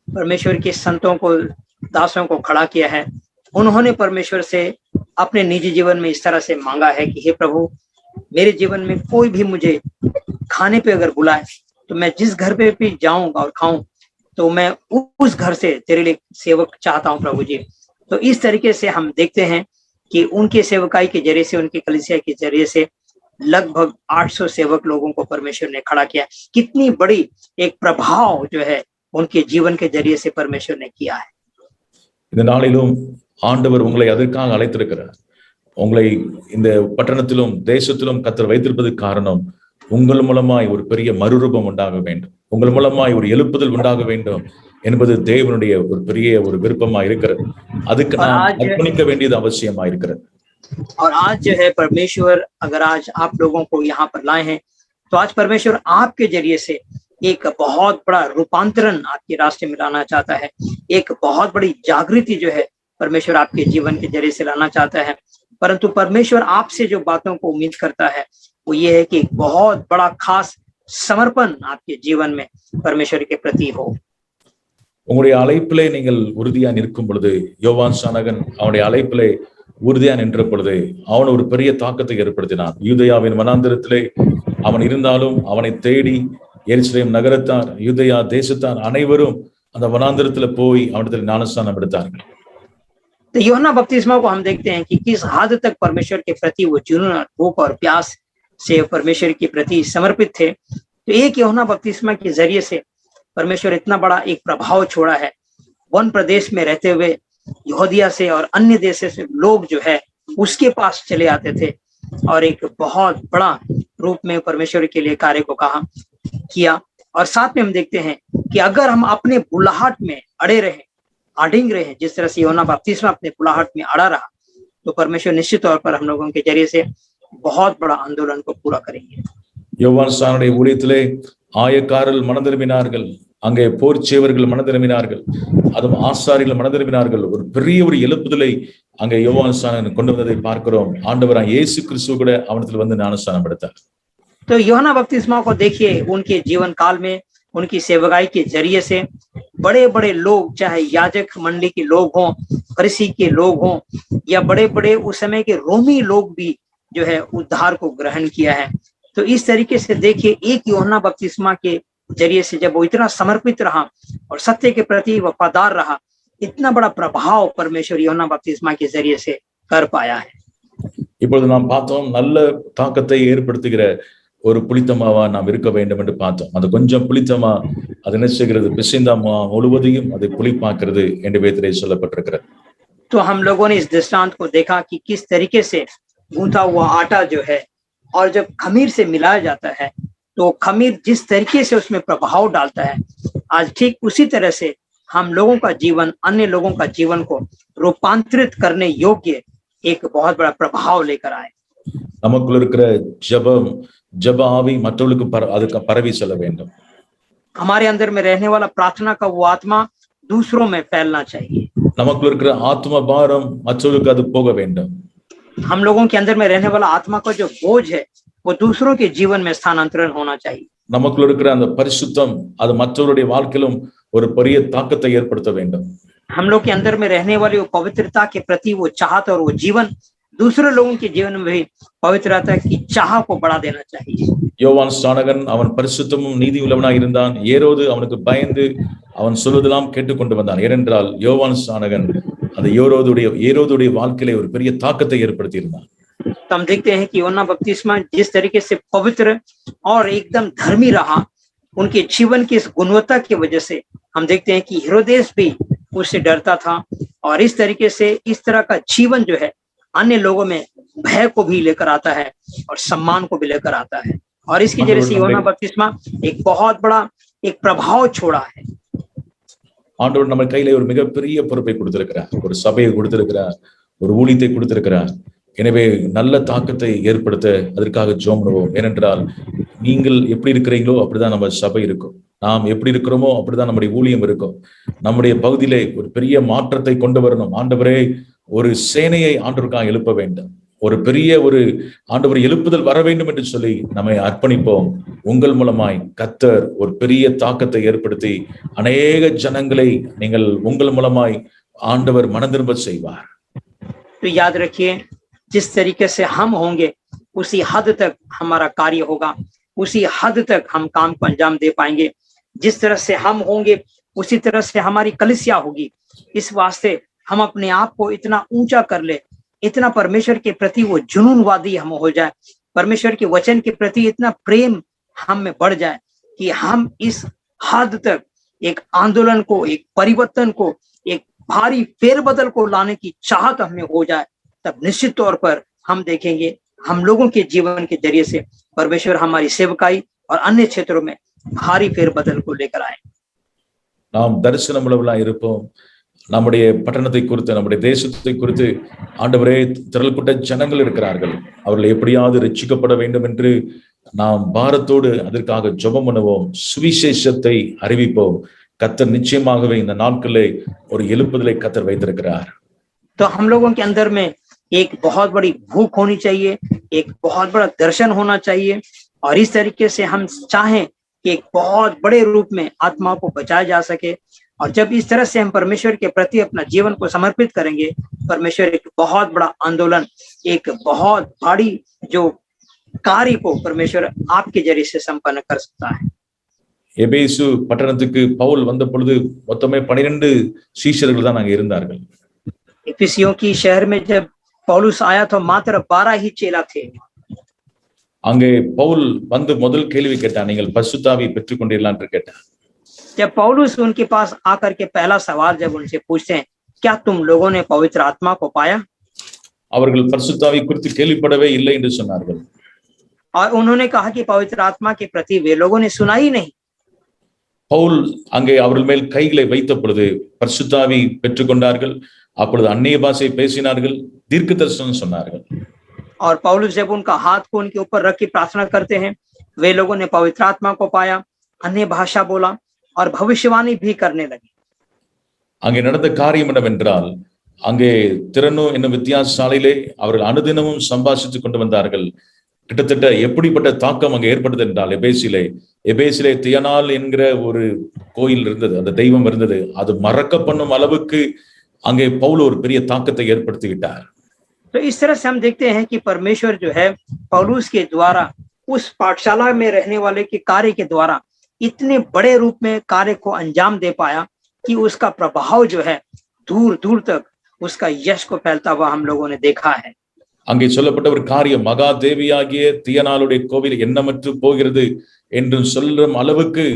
परमेश्वर के संतों को, दासों को खड़ा किया है। उन्होंने परमेश्वर से अपने निजी जीवन में इस तरह से मांगा है कि हे प्रभु, मेरे जीवन में कोई भी मुझे खाने पे अगर बुलाए, तो मैं जिस घर पे भी जाऊंगा और खाऊं, तो मैं उस घर से तेरे लिए सेवक चाहता हूं प्रभु जी। तो इस तरीके से हम देखते हैं कि उनके सेवकाई के जरिए से, उनके कलीसिया के जरिए से लगभग 800 सेवक लोगों को परमेश्वर ने खड़ा किया। कितनी बड़ी एक प्रभाव जो है उनके जीवन के जरिए से परमेश्वर ने किया है। இந்த நாளிலும் ஆண்டவர் உங்களை அதற்காக அழைத்திருக்கிறார். உங்களை இந்த பட்டணத்திலும் தேசத்திலும் கர்த்தர் வைத்திருப்பதற்கு காரணம், உங்கள் மூலமாய் ஒரு பெரிய மறுரூபம் உண்டாக வேண்டும், உங்கள் மூலமாய் ஒரு எழுப்புதல் உண்டாக வேண்டும் என்பது தேவனுடைய ஒரு பெரிய ஒரு விருப்பமா இருக்கிறது. அதுக்கு நாம் அர்ப்பணிக்க வேண்டியது அவசியமா இருக்கிறது. और आज जो है परमेश्वर अगर आज आप लोगों को यहाँ पर लाए हैं, तो आज परमेश्वर आपके जरिए से एक बहुत बड़ा रूपांतरण आपके रास्ते में लाना चाहता है। एक बहुत बड़ी जागृति जो है परमेश्वर आपके जीवन के जरिए से लाना चाहता है। परंतु परमेश्वर आपसे जो बातों को उम्मीद करता है वो ये है कि एक बहुत बड़ा खास समर्पण आपके जीवन में परमेश्वर के प्रति हो। உங்களுடைய அழைப்பிலே நீங்கள் உறுதியா நிற்கும் பொழுது, யோவான் சானகன் அவனுடைய அழைப்பிலே உறுதியா நின்ற பொழுது அவன் ஒரு பெரிய தாக்கத்தை ஏற்படுத்தினான். யூதேயாவின் வனாந்திரத்திலே அவன் இருந்தாலும் அவனை தேடி எருசலேம் நகரத்தார், யூதேயா தேசத்தார் அனைவரும் அந்த வனாந்திரத்துல போய் அவனிடத்தில் ஞானஸ்நானம் எடுத்தார்கள். तो यूहन्ना बपतिस्मा को हम देखते हैं कि किस हद तक परमेश्वर के प्रति वो जुनून, भूख और प्यास से परमेश्वर के प्रति समर्पित थे। तो एक यूहन्ना बपतिस्मा के जरिए से परमेश्वर इतना बड़ा एक प्रभाव छोड़ा है। वन प्रदेश में रहते हुए यहूदिया से और अन्य देश से लोग जो है उसके पास चले आते थे, और एक बहुत बड़ा रूप में परमेश्वर के लिए कार्य को किया। और साथ में हम देखते हैं कि अगर हम अपने बुलाहट में अड़े रहे, अडिंग रहे, जिस तरह से यूहन्ना बपतिस्मा अपने बुलाहट में अड़ा रहा, तो परमेश्वर निश्चित तौर पर हम लोगों के जरिए से बहुत बड़ा आंदोलन को पूरा करेंगे। யோவான் சானுடைய ஊழியத்திலே ஆயக்காரர்கள் மனம் திரும்பினார்கள், அங்கே போர் சேவர்கள் மனம் திரும்பினார்கள், அதுவும் ஆசாரிகள் மனம் திரும்பினார்கள். ஒரு பெரிய ஒரு எழுப்புதலை அங்கே யோவான் ஸ்நானகன் கொண்டு வந்ததை பார்க்கிறோம். ஆண்டவராய் இயேசு கிறிஸ்து கூட அவனத்தில் வந்து ஞானஸ்நானம் எடுத்தார். तो यूहन्ना बपतिस्मा को देखिए, उनके जीवन काल में उनकी सेवकाई के जरिए से बड़े बड़े लोग, चाहे याजक मंडली के लोग हों, फरीसी के लोग हों, या बड़े बड़े उस समय के रोमी लोग भी जो है उद्धार को ग्रहण किया है। तो इस तरीके से देखिए, एक यूहन्ना बपतिस्मा के जरिए से जब वो इतना समर्पित रहा और सत्य के प्रति वफादार रहा, इतना बड़ा प्रभाव परमेश्वर यूहन्ना बपतिस्मा के जरिए से कर पाया है। இப்பொழுது நாம் பார்த்தோம், நல்ல தாக்கத்தை ஏற்படுத்துகிற ஒரு புளித்தமாவா நாம் இருக்க வேண்டும் என்று பார்த்தோம். அது கொஞ்சம் புளித்தமா அது என்ன செய்கிறது, பிசைந்தமா முழுவதையும் அதை புளிப்பாக்குறது என்று வேதத்திலே சொல்லப்பட்டிருக்கிறது. तो हम लोगों ने इस दृष्टांत को देखा कि किस तरीके से गूंथा हुआ आटा जो है और जब खमीर से मिलाया जाता है तो खमीर जिस तरीके से उसमें प्रभाव डालता है, आज ठीक उसी तरह से हम लोगों का जीवन अन्य लोगों का जीवन को रूपांतरित करने योग्य एक बहुत बड़ा प्रभाव लेकर आए। நமக்குள்ள இருக்கிற ஜெப ஆவி மற்றவர்களுக்கு அதுக்கு பரவி செல்ல வேண்டும். हमारे अंदर में रहने वाला प्रार्थना का वो आत्मा दूसरों में फैलना चाहिए। நமக்குள்ள இருக்கிற ஆத்ம பாரம் மற்றவர்களுக்கு அது போக வேண்டும். हम लोगों के अंदर में रहने वाला आत्मा का जो बोझ है वो दूसरों के जीवन में स्थानांतरण होना चाहिए। நமக்குள்ள இருக்கிற அந்த பரிசுத்தம் அது மற்றவருடைய வாழ்க்கையிலும் ஒரு பெரிய தாக்கத்தை ஏற்படுத்த வேண்டும். हम लोग के अंदर में रहने वाली वो पवित्रता के प्रति वो चाहत और वो जीवन दूसरे लोगों के जीवन में भी पवित्रता की चाह को बढ़ा देना चाहिए। யோவான் ஸ்நானகன் அவன் பரிசுத்தமும் நீதி உள்ளவனாய் இருந்தான். ஏரோது அவனுக்கு பயந்து அவன் சொல்வதெல்லாம் கேட்டுக்கொண்டு வந்தான். ஏனென்றால் யோவான் ஸ்நானகன் அந்த ஏரோதுடைய வாழ்க்கையிலே ஒரு பெரிய தாக்கத்தை ஏற்படுத்தி இருந்தான். तो हम देखते हैं कि यूहन्ना बपतिस्मा जिस तरीके से पवित्र और एकदम धर्मी रहा, उनके जीवन की इस गुणवत्ता की वजह से हम देखते हैं कि हेरोदेस भी उससे डरता था और इस तरीके से इस तरह का जीवन जो है अन्य लोगों में भय को भी लेकर आता है और सम्मान को भी लेकर आता है। और इसकी वजह से यूहन्ना बपतिस्मा एक बहुत बड़ा एक प्रभाव छोड़ा है। ஆண்டவர் நம்ம கையில ஒரு மிகப்பெரிய பொறுப்பை கொடுத்திருக்கிறார், ஒரு சபையை கொடுத்திருக்கிறார், ஒரு ஊழியத்தை கொடுத்திருக்கிறார். எனவே நல்ல தாக்கத்தை ஏற்படுத்த அதற்காக ஜெபம் பண்ணுவோம். ஏனென்றால் நீங்கள் எப்படி இருக்கிறீங்களோ அப்படிதான் நம்ம சபை இருக்கும், நாம் எப்படி இருக்கிறோமோ அப்படிதான் நம்முடைய ஊழியம் இருக்கும். நம்முடைய பகுதியிலே ஒரு பெரிய மாற்றத்தை கொண்டு வரணும். ஆண்டவரே, ஒரு சேனையை ஆண்டவருக்காக எழுப்ப வேண்டும், ஒரு பெரிய ஒரு ஆண்டவர் எழுப்புதல் வர வேண்டும் என்று சொல்லி நம்மை அர்ப்பணிப்போம். உங்கள் மூலமாய் கர்த்தர் ஒரு பெரிய தாக்கத்தை ஏற்படுத்தி அநேக ஜனங்களை நீங்கள் உங்கள் மூலமாய் ஆண்டவர் மனம் திரும்ப செய்வார். तो याद रखिए, जिस तरीके से हम होंगे उसी हद तक हमारा कार्य होगा, उसी हद तक हम काम को अंजाम दे पाएंगे। जिस तरह से हम होंगे उसी तरह से हमारी कलीसिया होगी। इस वास्ते हम अपने आप को इतना ऊंचा कर ले, इतना परमेश्वर के प्रति वो जुनूनवादी हम हो जाए, परमेश्वर के वचन के प्रति इतना प्रेम हम में बढ़ जाए कि हम इस हद तक एक आंदोलन को, एक परिवर्तन को, एक भारी फेरबदल को लाने की चाहत हमें हो जाए। तब निश्चित तौर पर हम देखेंगे हम लोगों के जीवन के जरिए से परमेश्वर हमारी सेवकाई और अन्य क्षेत्रों में भारी फेरबदल को लेकर आए। நாம் தரிசனம் உள்ளவர்களா இருப்போம். நம்முடைய பட்டணத்தை குறித்து, நம்முடைய தேசத்தை குறித்து ஆண்டவரே, திரள்கூட்ட ஜனங்கள் இருக்கிறார்கள், அவர்கள் எப்படியாவது ரட்சிக்கப்பட வேண்டும் என்று நாம் பாரத்தோடு அதற்காக ஜெபம் பண்ணுவோம். சுவிசேஷத்தை அறிவிப்போம். கர்த்தர் நிச்சயமாகவே இந்த நாட்களிலே ஒரு எழுப்புதலை கர்த்தர் வைத்திருக்கிறார். तो हम लोगों के अंदर में एक बहुत बड़ी भूख होनी चाहिए, एक बहुत बड़ा दर्शन होना चाहिए और इस तरीके से हम चाहें कि एक बहुत बड़े रूप में आत्मा को बचाया जा सके। और जब इस तरह से हम परमेश्वर के प्रति अपना जीवन को समर्पित करेंगे, परमेश्वर एक बहुत बड़ा आंदोलन, एक बहुत बड़ी जो कार्य को परमेश्वर आपके जरिए से संपन्न कर सकता है। எபேசு பட்டணத்துக்கு பவுல் வந்த பொழுது மொத்தமே 12 சீஷர்கள் தான் அங்கே இருந்தார்கள். इफिसियों की शहर में जब पौलुस आया तो मात्र 12 ही चेला थे। அங்கே பவுல் வந்து முதல் கேள்வி கேட்டான், நீங்கள் பரிசுத்தாவி பெற்றுக்கொண்டீர்களா என்று கேட்டான். जब पौलुस उनके पास आकर के पहला सवाल जब उनसे पूछते हैं, क्या तुम लोगों ने पवित्र आत्मा को पाया? அவர்கள் பரிசுத்தாவி குறித்து கேள்விப்படவே இல்லை என்று சொன்னார்கள். और उन्होंने कहा कि पवित्र आत्मा के प्रति वे लोगों ने सुना ही नहीं। பவுல் அங்கே அவர்கள் மேல் கைகளை வைத்த பொழுது பரிசுத்தாவி பெற்றுக்கொண்டார்கள். அப்பொழுது அந்நிய பாஷை பேசினார்கள், தீர்க்க தரிசனம் சொன்னார்கள். और पौलुस जब उनका हाथ को उनके ऊपर रख के प्रार्थना करते हैं, वे लोगों ने पवित्र आत्मा को पाया अन्य भाषा बोला और भविष्यवाणी भी करने लगे। அங்கே நடந்த காரியம் என்னவென்றால், அங்கே திறனோ என்னும் வித்தியாசாலையிலே அவர்கள் அனுதினமும் சம்பாஷித்துக் கொண்டு வந்தார்கள். கிட்டத்தட்ட எப்படிப்பட்ட தாக்கம் அங்கே ஏற்பட்டது என்றால், எபேசிலே தியனால் என்கிற ஒரு கோயில் இருந்தது, அந்த தெய்வம் இருந்தது. அது மறக்க பண்ணும் அளவுக்கு அங்கே பவுல் ஒரு பெரிய தாக்கத்தை ஏற்படுத்தி விட்டார். तो इस तरह से हम देखते हैं कि परमेश्वर जो है पौलुस के द्वारा उस पाठशाला में रहने वाले के कार्य के द्वारा इतने बड़े रूप में कार्य को अंजाम दे पाया कि उसका प्रभाव जो है दूर दूर तक उसका यश को फैलता हुआ हम लोगों ने देखा है। அங்கே சொல்லப்பட்ட ஒரு காரியம், மகா தேவியாகிய தியனாளுடைய கோவில் எண்ணமற்று போகிறது என்று சொல்லும் அளவுக்கு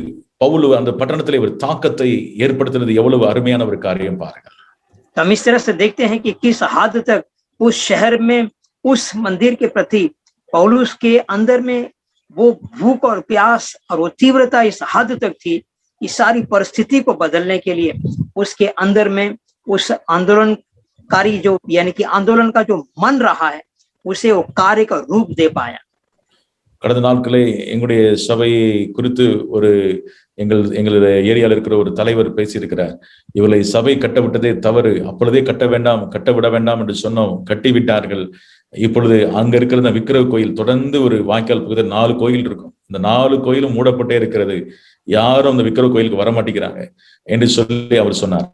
பவுல் அந்த பட்டணத்திலே ஒரு தாக்கத்தை ஏற்படுத்தினது எவ்வளவு அருமையான ஒரு காரியம் பாருங்கள். हम इस तरह से देखते हैं कि किस हद तक उस शहर में उस मंदिर के प्रति पौलुस के अंदर में वो भूख और प्यास और वो तीव्रता इस हद तक थी, इस सारी परिस्थिति को बदलने के लिए उसके अंदर में उस आंदोलनकारी जो यानी कि आंदोलन का जो मन रहा है उसे वो कार्य का रूप दे पाया। கடந்த நாட்களே எங்களுடைய சபையை குறித்து ஒரு எங்களுடைய ஏரியாவில் இருக்கிற ஒரு தலைவர் பேசியிருக்கிறார். இவளை சபை கட்டவிட்டதே தவறு, அப்பொழுதே கட்ட விட வேண்டாம் என்று சொன்னோம், கட்டிவிட்டார்கள். இப்பொழுது அங்க இருக்கிற இந்த விக்கிரக கோயில் தொடர்ந்து ஒரு வாய்க்கால் பக்கத்தில் 4 கோயில் இருக்கும், இந்த 4 கோயிலும் மூடப்பட்டே இருக்கிறது, யாரும் அந்த விக்கிரக கோயிலுக்கு வர மாட்டேங்கிறாங்க என்று சொல்லி அவர் சொன்னார்.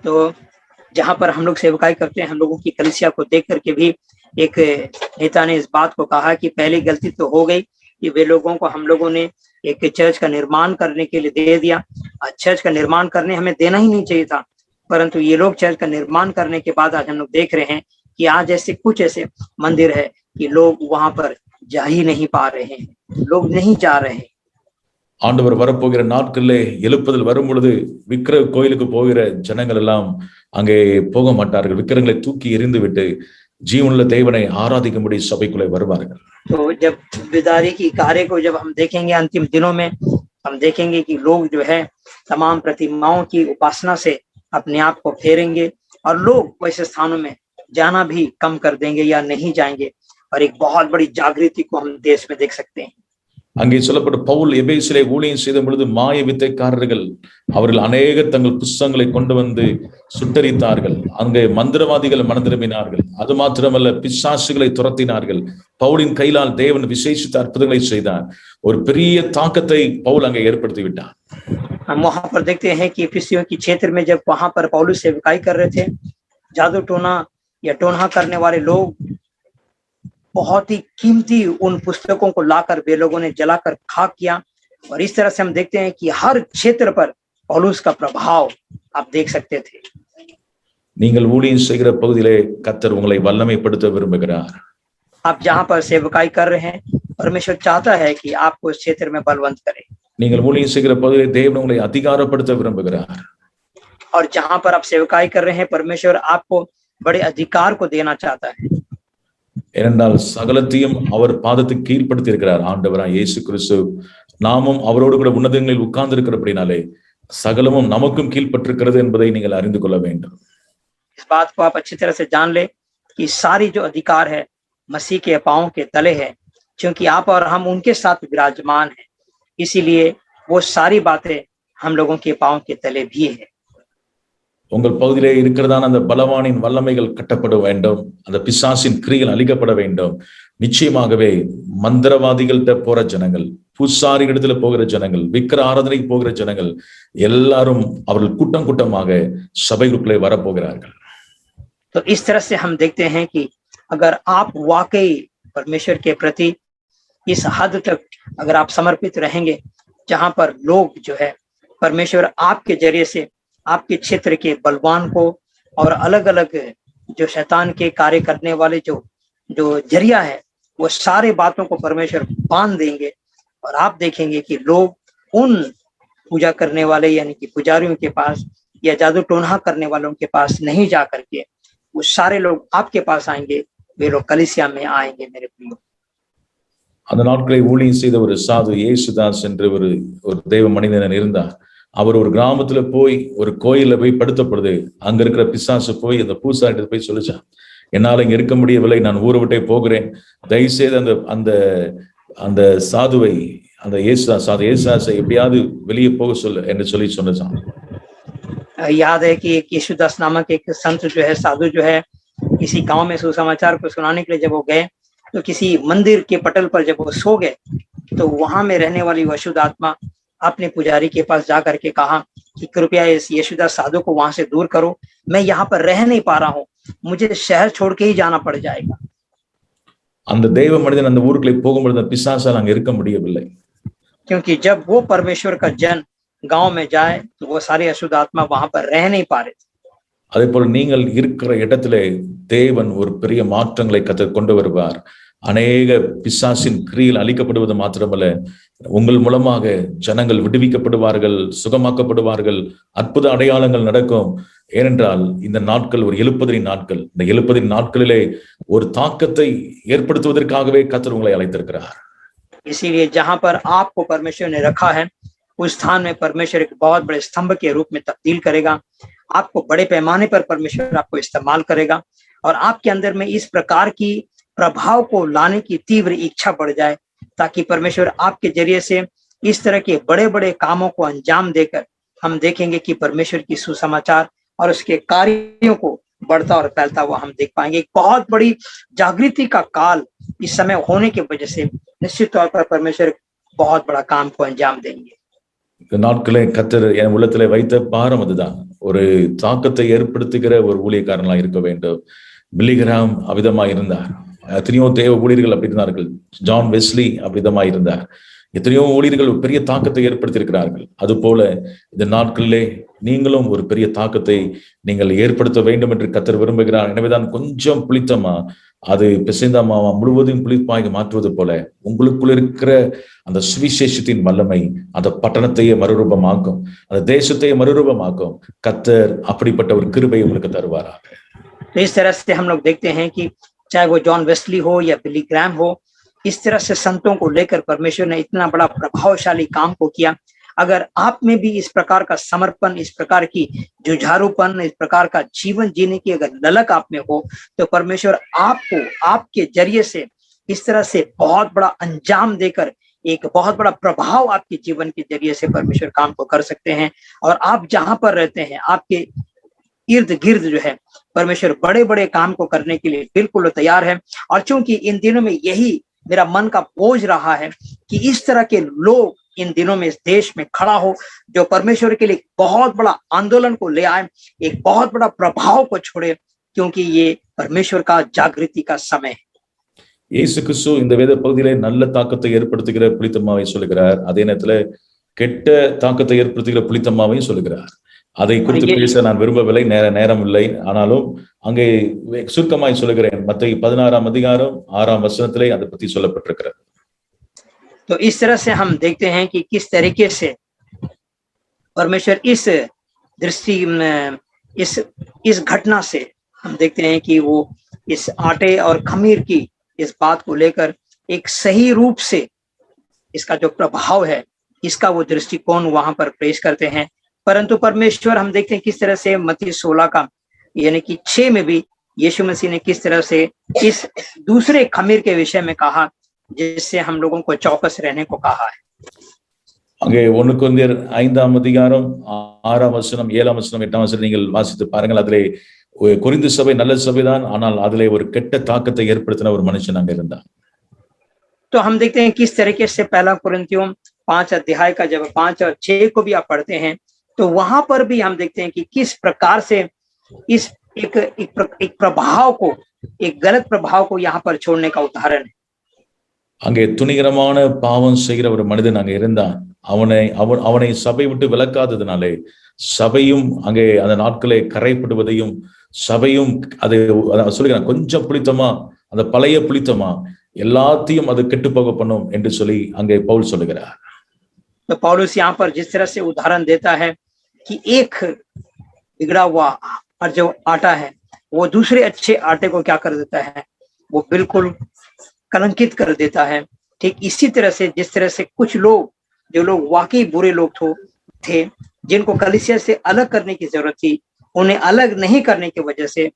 तो जहां पर हम लोग सेवकाई करते हैं, हम लोगों की कलीसिया को देख करके भी एक नेता ने इस बात को कहा कि पहली गलती तो हो गई कि वे लोगों को हम लोगों ने एक चर्च का निर्माण करने के लिए दे दिया। चर्च का निर्माण करने हमें देना ही नहीं चाहिए था, परंतु ये लोग चर्च का निर्माण करने के बाद आज हम लोग देख रहे हैं कि आज ऐसे कुछ ऐसे मंदिर है कि लोग वहां पर जा ही नहीं पा रहे हैं, लोग नहीं जा रहे हैं। ஆண்டவர் வரப்போகிற நாட்களிலே எழுப்புதல் வரும் பொழுது விக்கிரக கோயிலுக்கு போகிற ஜனங்கள் எல்லாம் அங்கே போக மாட்டார்கள், விக்கிரகங்களை தூக்கி எறிந்து விட்டு जीवन देवने आराधिकुंबडी सभैकुल्ले வருவார்கள். तो जब विदाई की कार्य को जब हम देखेंगे अंतिम दिनों में, हम देखेंगे कि लोग जो है तमाम प्रतिमाओं की उपासना से अपने आप को फेरेंगे और लोग वैसे स्थानों में जाना भी कम कर देंगे या नहीं जाएंगे, और एक बहुत बड़ी जागृति को हम देश में देख सकते हैं. அங்கே சொல்லப்பட்ட பவுல் எபேசிலே ஊழியம் செய்த பொழுது மாய வித்தைக்காரர்கள் அவர்கள் அநேகர் தங்கள் புஸ்தகங்களை கொண்டு வந்து சுட்டரித்தார்கள். அங்கே மந்திரவாதிகள் மனம் திரும்பினார்கள். அது மாத்திரமல்ல, பிசாசுகளை துரத்தினார்கள். பவுலின் கையிலால் தேவன் விசேஷித்த அற்புதங்களை செய்தார். ஒரு பெரிய தாக்கத்தை பவுல் அங்கே ஏற்படுத்தி விட்டார். हम वहां पर देखते हैं कि इफिसियों की क्षेत्र में जब वहां पर पौलुस सेवकाई कर रहे थे, जादू टोना या टोना करने वाले लोग बहुत ही कीमती उन पुस्तकों को लाकर वे लोगों ने जलाकर खाक किया, और इस तरह से हम देखते हैं कि हर क्षेत्र पर पौलुस का प्रभाव आप देख सकते थे. நீங்கள் ஊழியம் செய்கிற பகுதியிலே கர்த்தர் உங்களை வல்லமைப்படுத்த விரும்புகிறார். आप जहां पर सेवकाई कर रहे हैं, परमेश्वर चाहता है कि आपको इस क्षेत्र में बलवंत करे. நீங்கள் ஊழியம் செய்கிற பகுதியிலே தேவன் உங்களை அதிகாரப்படுத்த விரும்புகிறார். और जहां पर आप सेवकाई कर रहे हैं, परमेश्वर आपको बड़े अधिकार को देना चाहता है. ஏனென்றால் சகலத்தையும் அவர் பாதத்துக்கு கீழ்ப்படுத்தி இருக்கிறார் ஆண்டவராய் இயேசு கிறிஸ்து. நாமும் அவரோடு கூட உன்னதங்களில் உட்கார்ந்து இருக்கிறபடினாலே சகலமும் நமக்கும் கீழ்ப்பட்டிருக்கிறது என்பதை நீங்கள் அறிந்து கொள்ள வேண்டும். इस बात को आप अच्छी तरह से जान ले कि सारी जो अधिकार है मसीह के पांव के तले है, क्योंकि आप और हम उनके साथ विराजमान हैं, इसीलिए वो सारी बातें हम लोगों के पांव के तले भी है. உங்கள் பகுதியிலே இருக்கிறதான அந்த பலவானின் வல்லமைகள் கட்டப்பட வேண்டும், அந்த பிசாசின் கிரியைகள் அழிக்கப்பட வேண்டும். நிச்சயமாகவே மந்திரவாதிகள்கிட்ட போற ஜனங்கள், பூசாரிகளிடத்துல போகிற ஜனங்கள், விக்கிர ஆராதனைக்கு போகிற ஜனங்கள் எல்லாரும் அவர்கள் கூட்டம் கூட்டமாக சபைகளுக்குள்ளே வரப்போகிறார்கள். तो इस तरह से हम देखते हैं कि अगर आप वाकई परमेश्वर के प्रति इस हद तक अगर आप समर्पित रहेंगे, जहां पर लोग जो है परमेश्वर आपके जरिए से आपके क्षेत्र के बलवान को और अलग अलग जो शैतान के कार्य करने वाले जो जरिया है, वो सारे बातों को परमेश्वर बांध देंगे, और आप देखेंगे कि लोग उन पूजा करने वाले यानी कि पुजारियों के पास या जादू टोना करने वालों के पास नहीं जा करके वो सारे लोग आपके पास आएंगे, वे लोग कलीसिया में आएंगे. मेरे प्रियो, அந்த நாட்களை ஊழியம் செய்த ஒரு சாது இயேசுதாஸ் என்று ஒரு தெய்வ மனிதன் இருந்தார். அவர் ஒரு கிராமத்துல போய் ஒரு கோயில போய் படுத்த பொழுது அங்க இருக்கிற பிசாசு போய் அந்த பூசாரிட்ட போய் சொல்லிச்சான், என்னால இங்க இருக்க முடியவில்லை, நான் ஊரை விட்டே போகிறேன், தயவுசெய்து அந்த அந்த சாதுவை அந்த ஏசாசை எப்படியாவது வெளியே போக சொல்லு என்று சொன்னதான். याद है कि एक यीशुदास नामक एक संत जो है, साधु जो है, किसी गांव में सुसमाचार को सुनाने के लिए जब वो गए तो किसी मंदिर के पटल पर जब वो सो गए तो वहां में रहने वाली वो अशुद्ध आत्मा अपने पुजारी के पास जा करके कहा कि कृपया इस यीशुदास साधु को वहां से दूर करो, मैं यहाँ पर रह नहीं पा रहा हूँ, मुझे शहर छोड़ के ही जाना पड़ जाएगा। அந்த தேவ மனிதன் அந்த ஊருக்குள்ளே போகும்பொழுது பிசாசால் அங்க இருக்க முடியவில்லை. क्योंकि जब वो परमेश्वर का जन गांव में जाए तो वो सारे अशुद्ध आत्मा वहां पर रह नहीं पा रहे थे। அதே போல நீங்கள் இருக்கிற இடத்திலே தேவன் ஒரு பெரிய மாற்றங்களை கொண்டு வருவார். அநேக பிசாசின் கிரியில் அழிக்கப்படுவது மாத்திரமல்ல, உங்கள் மூலமாக ஜனங்கள் விடுவிக்கப்படுவார்கள், சுகமாக்கப்படுவார்கள், அற்புத அடையாளங்கள் நடக்கும். ஏனென்றால் இந்த நாட்கள் ஒரு எழுப்புதலின் நாட்கள். இந்த எழுப்புதலின் நாட்களிலே ஒரு தாக்கத்தை ஏற்படுத்துவதற்காகவே கர்த்தர் உங்களை அழைத்திருக்கிறார். इसीलिए जहां पर आपको परमेश्वर ने रखा है उस स्थान में परमेश्वर एक बहुत बड़े स्तंभ के रूप में तब्दील करेगा। आपको बड़े पैमाने पर परमेश्वर आपको इस्तेमाल करेगा और आपके अंदर में इस प्रकार की प्रभाव को लाने की तीव्र इच्छा बढ़ जाए ताकि परमेश्वर आपके जरिए से इस तरह के बड़े बड़े कामों को अंजाम देकर हम देखेंगे कि परमेश्वर की सुसमाचार और उसके कार्यों को बढ़ता और फैलता हुआ हम देख पाएंगे। एक बहुत बड़ी जागृति का काल इस समय होने की वजह से निश्चित तौर पर परमेश्वर बहुत बड़ा काम को अंजाम देंगे। இந்த நாட்களே கர்த்தர் என் உள்ளத்திலே வைத்த பாரம் அதுதான். ஒரு தாக்கத்தை ஏற்படுத்துகிற ஒரு ஊழியக்காரனா இருக்க வேண்டும். பில்லிகிராம் அவிதமா இருந்தார். எத்தனையோ தேவ ஊழியர்கள் அப்படி இருந்தார்கள். ஜான் வெஸ்லி அவ்விதமா இருந்தார். எத்தனையோ ஊழியர்கள் பெரிய தாக்கத்தை ஏற்படுத்தியிருக்கிறார்கள். அது போல இந்த நாட்களிலே நீங்களும் ஒரு பெரிய தாக்கத்தை நீங்கள் ஏற்படுத்த வேண்டும் என்று கர்த்தர் விரும்புகிறார். எனவேதான் கொஞ்சம் புளித்தமா அது பிசைந்தமாவா முழுவதும் புளிப்பாக மாற்றுவது போல உங்களுக்குள் இருக்கிற அந்த சுவிசேஷத்தின் வல்லமை அந்த பட்டணத்தையே மறுரூபமாக்கும், அந்த தேசத்தையே மறுரூபமாக்கும். கர்த்தர் அப்படிப்பட்ட ஒரு கிருபையை உங்களுக்கு தருவாராக. इस तरह से हम लोग देखते हैं कि चाहे वो जॉन वेस्ली हो या बिली ग्रैम हो, इस तरह से संतों को लेकर परमेश्वर ने इतना बड़ा प्रभावशाली काम को किया। अगर आप में भी इस प्रकार का समर्पण, इस प्रकार की जुझारूपन, इस प्रकार का जीवन जीने की अगर ललक आप में हो तो परमेश्वर आपको आपके जरिए से इस तरह से बहुत बड़ा अंजाम देकर एक बहुत बड़ा प्रभाव आपके जीवन के जरिए से परमेश्वर काम को कर सकते हैं। और आप जहां पर रहते हैं आपके इर्द गिर्द जो है परमेश्वर बड़े बड़े काम को करने के लिए बिल्कुल तैयार है। और चूंकि इन दिनों में यही मेरा मन का बोझ रहा है कि इस तरह के लोग इन दिनों में इस देश में खड़ा हो जो परमेश्वर के लिए बहुत बड़ा आंदोलन को ले आए, एक बहुत बड़ा प्रभाव को छोड़े, क्योंकि ये परमेश्वर का जागृति का समय है। இயேசு கிறிஸ்து இந்த வேத பகுதியிலே நல்ல தாக்கத்தை ஏற்படுத்துகிற புளித்தம்மாவை சொல்லுகிறார். அதே நேரத்துல கெட்ட தாக்கத்தை ஏற்படுத்துகிற புளித்தம்மாவையும் சொல்லுகிறார். அதை குறித்து பேச நான் விரும்பவில்லை, நேரம் இல்லை. ஆனாலும் அங்கே சுருக்கமாய் சொல்லுகிறேன். மத்தேயு 16ஆம் அதிகாரம் 6ஆம் வசனத்திலே அதை பற்றி சொல்லப்பட்டிருக்கிறது. तो इस तरह से हम देखते हैं कि किस तरीके से परमेश्वर इस दृष्टि इस घटना से हम देखते हैं कि वो इस आटे और खमीर की इस बात को लेकर एक सही रूप से इसका जो प्रभाव है इसका वो दृष्टिकोण वहां पर पेश करते हैं। परंतु परमेश्वर हम देखते हैं किस तरह से मत्ती 16 का यानी कि 6 में भी यीशु मसीह ने किस तरह से इस दूसरे खमीर के विषय में कहा जिससे हम लोगों को चौकस रहने को कहा है। அங்கே 1 கொரிந்தியர் 5ஆம் அதிகாரம் 6ஆம் வசனம் 7ஆம் வசனம் 8ஆம் வசனம் நீங்கள் வாசித்து பாருங்கள். அதிலே கொரிந்து சபை நல்ல சபைதான், ஆனால் அதிலே ஒரு கெட்ட தாக்கத்தை ஏற்படுத்தின ஒரு மனுஷன் அங்க இருந்தான். तो हम देखते हैं किस तरीके से पहला कुरिन्थियों 5 अध्याय का जब 5 और 6 को भी आप पढ़ते हैं तो वहां पर भी हम देखते हैं कि किस प्रकार से इस एक प्रभाव को, एक गलत प्रभाव को यहाँ पर छोड़ने का उदाहरण है। அங்கே துணிகரமான பாவம் செய்கிற ஒரு மனிதன் அங்கே இருந்தான். அவனை சபை விட்டு விலக்காததுனாலே சபையும் அங்கே அந்த நாட்களே கரைப்படுவதையும் சபையும் அதை சொல்லுகிறான் கொஞ்சம் புளித்தமா அந்த பழைய புளித்தமா எல்லாத்தையும் அது கெட்டு போக பண்ணும் என்று சொல்லி அங்கே பவுல் சொல்லுகிறார். तो पौलुस यहाँ पर जिस तरह से उदाहरण देता है कि एक बिगड़ा हुआ और जो आटा है वो दूसरे अच्छे आटे को क्या कर देता है, वो बिल्कुल कलंकित कर देता है। ठीक इसी तरह से जिस तरह से कुछ लोग जो लोग वाकई बुरे लोग थे जिनको कलीसिया से अलग करने की जरूरत थी, उन्हें अलग नहीं करने की वजह से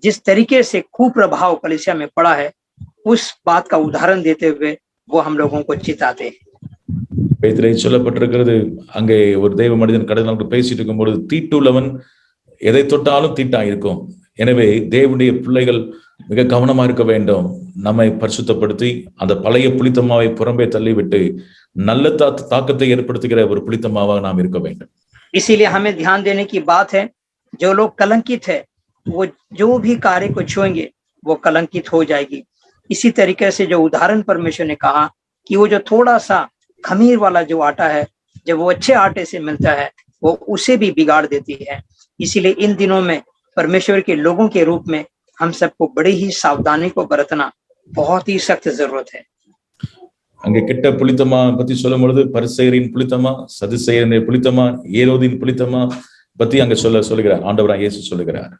जिस तरीके से कुप्रभाव कलीसिया में पड़ा है उस बात का उदाहरण देते हुए वो हम लोगों को चिताते हैं। வேதத்திலே சொல்லப்பட்டிருக்கிறது, அங்கே ஒரு தெய்வ மனிதன் கடவுளோடு பேசிட்டு இருக்கும்பொழுது தீட்டுள்ளவன் எதை தொட்டாலும் தீட்டா இருக்கும். எனவே தேவனுடைய பிள்ளைகள் மிக கவனமா இருக்க வேண்டும். நம்மை பரிசுத்தப்படுத்தி அந்த பழைய புளித்தமாவை புறம்பே தள்ளிவிட்டு நல்ல தாக்கத்தை ஏற்படுத்துகிற ஒரு புளித்தமாவாக நாம் இருக்க வேண்டும். इसीलिए हमें ध्यान देने की बात है, जो लोग कलंकित है वो जो भी कार्य को छुएंगे वो कलंकित हो जाएगी। इसी तरीके से जो उदाहरण परमेश्वर ने कहा कि वो जो थोड़ा सा खमीर वाला जो आटा है, जब वो अच्छे आटे से मिलता है वो उसे भी बिगाड़ देती है। इसीलिए इन दिनों में परमेश्वर के लोगों के रूप में हम सबको बड़ी ही सावधानी को बरतना बहुत ही सख्त जरूरत है। அங்கே கெட்ட புளித்தமா பத்தி சொல்லும் பொழுது பரிசேயரின் புளித்தமா, சதுசேயரின் புளித்தமா, ஏரோதின் புளித்தமா பத்தி அங்க சொல்லுகிறார் ஆண்டவராகிய இயேசு சொல்லுகிறார்.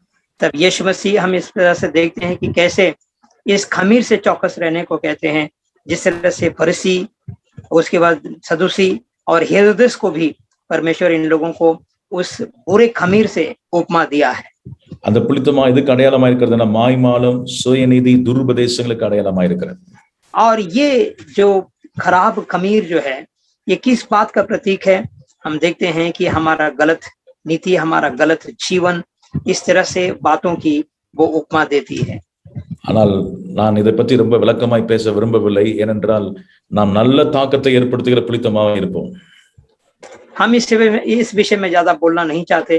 तब यीशु मसीह हम इस तरह से देखते हैं कि कैसे इस खमीर से चौकस रहने को कहते हैं, जिस तरह से फरीसी, उसके बाद सदूसी और हेरोदेस को भी परमेश्वर इन लोगों को उस बुरे खमीर से उपमा दिया है। அந்த புளித்தமா இதுக்கு அடையாளமா இருக்கிறதுனா மாய்மாலம், சுயநீதி, துருபதேசங்களுக்கு அடையாளமா இருக்கிறது. और ये जो खराब खमीर जो है ये किस बात का प्रतीक है? हम देखते हैं कि हमारा गलत नीति, हमारा गलत जीवन, इस तरह से बातों की वो उपमा देती है। ஆனால் நான் இதை பற்றி ரொம்ப விளக்கமாய் பேச விரும்பவில்லை, ஏனென்றால் நாம் நல்ல தாக்கத்தை ஏற்படுத்துகிற புளித்தமாக இருப்போம். हम इस विषय में ज्यादा बोलना नहीं चाहते।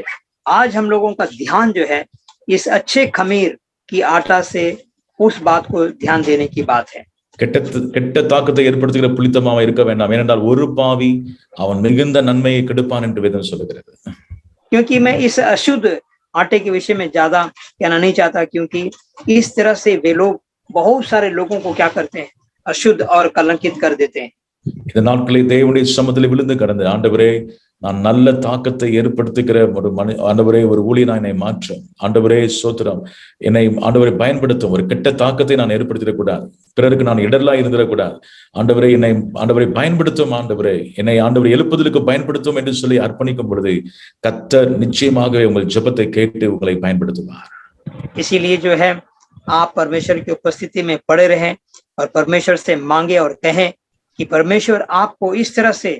आज हम लोगों का ध्यान जो है इस अच्छे खमीर की आटा से उस बात को ध्यान देने की बात है। கெட்ட தாக்கத்தை ஏற்படுத்துகிற புளித்தமாக இருக்க வேண்டாம், ஏனென்றால் ஒரு பாவி அவன் மிகுந்த நன்மையை கெடுப்பான் என்று வேதம் சொல்லுகிறது. क्योंकि मैं इस अशुद्ध आटे के विषय में ज्यादा कहना नहीं चाहता, क्योंकि इस तरह से वे लोग बहुत सारे लोगों को क्या करते हैं, अशुद्ध और कलंकित कर देते हैं। இந்த நாட்களில் தேவனுடைய சமூகத்தில் விழுந்து கடந்து, ஆண்டவரே நான் நல்ல தாக்கத்தை ஏற்படுத்துகிற ஒரு ஆண்டவரே ஒரு ஊழியனா என்னை மாற்றும், ஆண்டவரே ஸ்தோத்திரம், என்னை ஆண்டவரை பயன்படுத்தும், ஒரு கெட்ட தாக்கத்தை நான் ஏற்படுத்திடக்கூடாது, பிறருக்கு நான் இடர்லா இருந்திடக்கூடாது, ஆண்டவரே என்னை ஆண்டவரை பயன்படுத்தும், ஆண்டவரே என்னை ஆண்டவரை எழுப்புதலுக்கு பயன்படுத்தும் என்று சொல்லி அர்ப்பணிக்கும் பொழுது கர்த்தர் நிச்சயமாகவே உங்கள் ஜெபத்தை கேட்டு உங்களை பயன்படுத்துவார். इसीलिए जो है आप परमेश्वर की उपस्थिति में पड़े रहें और परमेश्वर से मांगे और कहें कि परमेश्वर आपको इस तरह से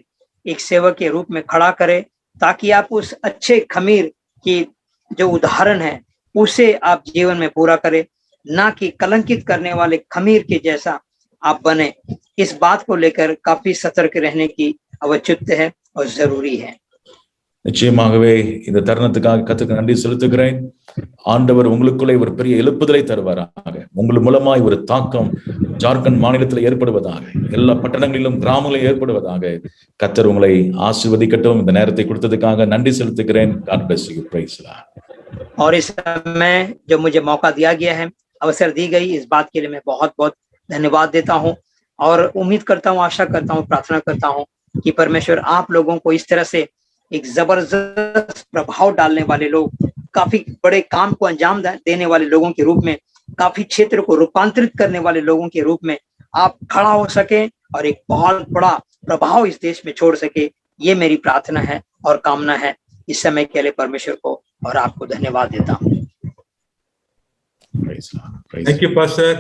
एक सेवक के रूप में खड़ा करे, ताकि आप उस अच्छे खमीर की जो उदाहरण है उसे आप जीवन में पूरा करें, ना कि कलंकित करने वाले खमीर के जैसा आप बने। इस बात को लेकर काफी सतर्क रहने की आवश्यकता है और जरूरी है। நிச்சயமாகவே இந்த தருணத்துக்காக கர்த்தருக்கு நன்றி செலுத்துகிறேன். ஆண்டவர் உங்களுக்குள்ளே ஒரு பெரிய எழுப்புதலை தருவாராக. உங்கள் மூலமாய் ஒரு தாக்கம் ஜார்க்கண்ட் மாநிலத்தில் ஏற்படுவதாக, எல்லா பட்டணங்களிலும் கிராமங்களிலும் ஏற்படுவதாக. கர்த்தர் உங்களை ஆசீர்வதிக்கட்டும். இந்த நேரத்தை கொடுத்ததுக்காக நன்றி செலுத்துகிறேன். God bless you. Praise the Lord. और इस समय जो मुझे मौका दिया गया है, अवसर दी गई, इस बात के लिए मैं बहुत बहुत धन्यवाद देता हूँ और उम्मीद करता हूँ, आशा करता हूँ, प्रार्थना करता हूँ कि परमेश्वर आप लोगों को इस तरह से एक जबरदस्त प्रभाव डालने वाले लोग, काफी बड़े काम को अंजाम देने वाले लोगों के रूप में, काफी क्षेत्र को रूपांतरित करने वाले लोगों के रूप में आप खड़ा हो सके और एक बहुत बड़ा प्रभाव इस देश में छोड़ सके। ये मेरी प्रार्थना है और कामना है। इस समय के लिए परमेश्वर को और आपको धन्यवाद देता हूँ। Praise the Lord. Praise Thank you, Pastor.